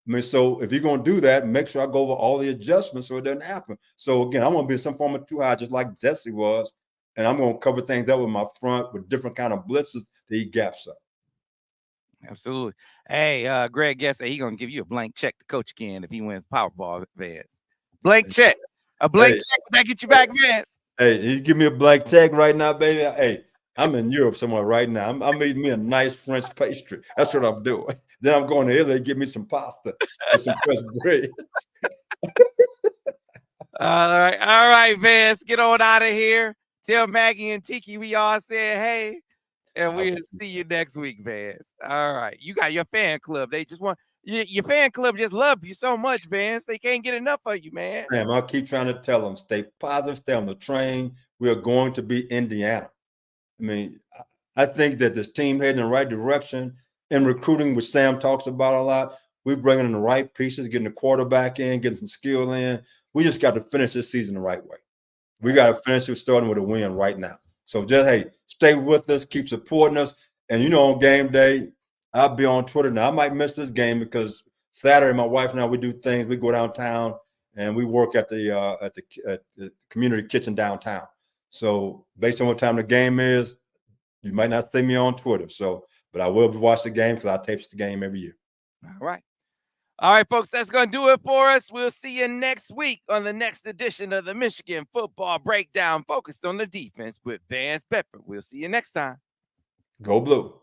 I mean, so if you're going to do that, make sure I go over all the adjustments so it doesn't happen. So again, I'm going to be in some form of too high, just like Jesse was, and I'm going to cover things up with my front with different kind of blitzes to eat gaps up. Absolutely. Hey, Greg Guess he's gonna give you a blank check to coach again if he wins Powerball, Vance. Blank check. A blank check. Would that get you back, Vance? Hey, you give me a blank check right now, baby. Hey, I'm in Europe somewhere right now. I'm eating me a nice French pastry. That's what I'm doing. Then I'm going to Italy to get me some pasta and some fresh bread. All right, Vance. Get on out of here. Tell Maggie and Tiki we all said hey. And we'll see you next week, Vance. All right. You got your fan club. They just want your fan club just love you so much, Vance. They can't get enough of you, man. Sam, I'll keep trying to tell them, stay positive, stay on the train. We are going to be Indiana. I mean, I think that this team heading in the right direction in recruiting, which Sam talks about a lot. We're bringing in the right pieces, getting the quarterback in, getting some skill in. We just got to finish this season the right way. We got to finish it starting with a win right now. So just, hey, stay with us, keep supporting us. And, on game day, I'll be on Twitter. Now, I might miss this game because Saturday, my wife and I, we do things. We go downtown and we work at the community kitchen downtown. So based on what time the game is, you might not see me on Twitter. So, but I will watch the game because I tape the game every year. All right. All right, folks, that's going to do it for us. We'll see you next week on the next edition of the Michigan Football Breakdown, focused on the defense with Vance Bedford. We'll see you next time. Go Blue.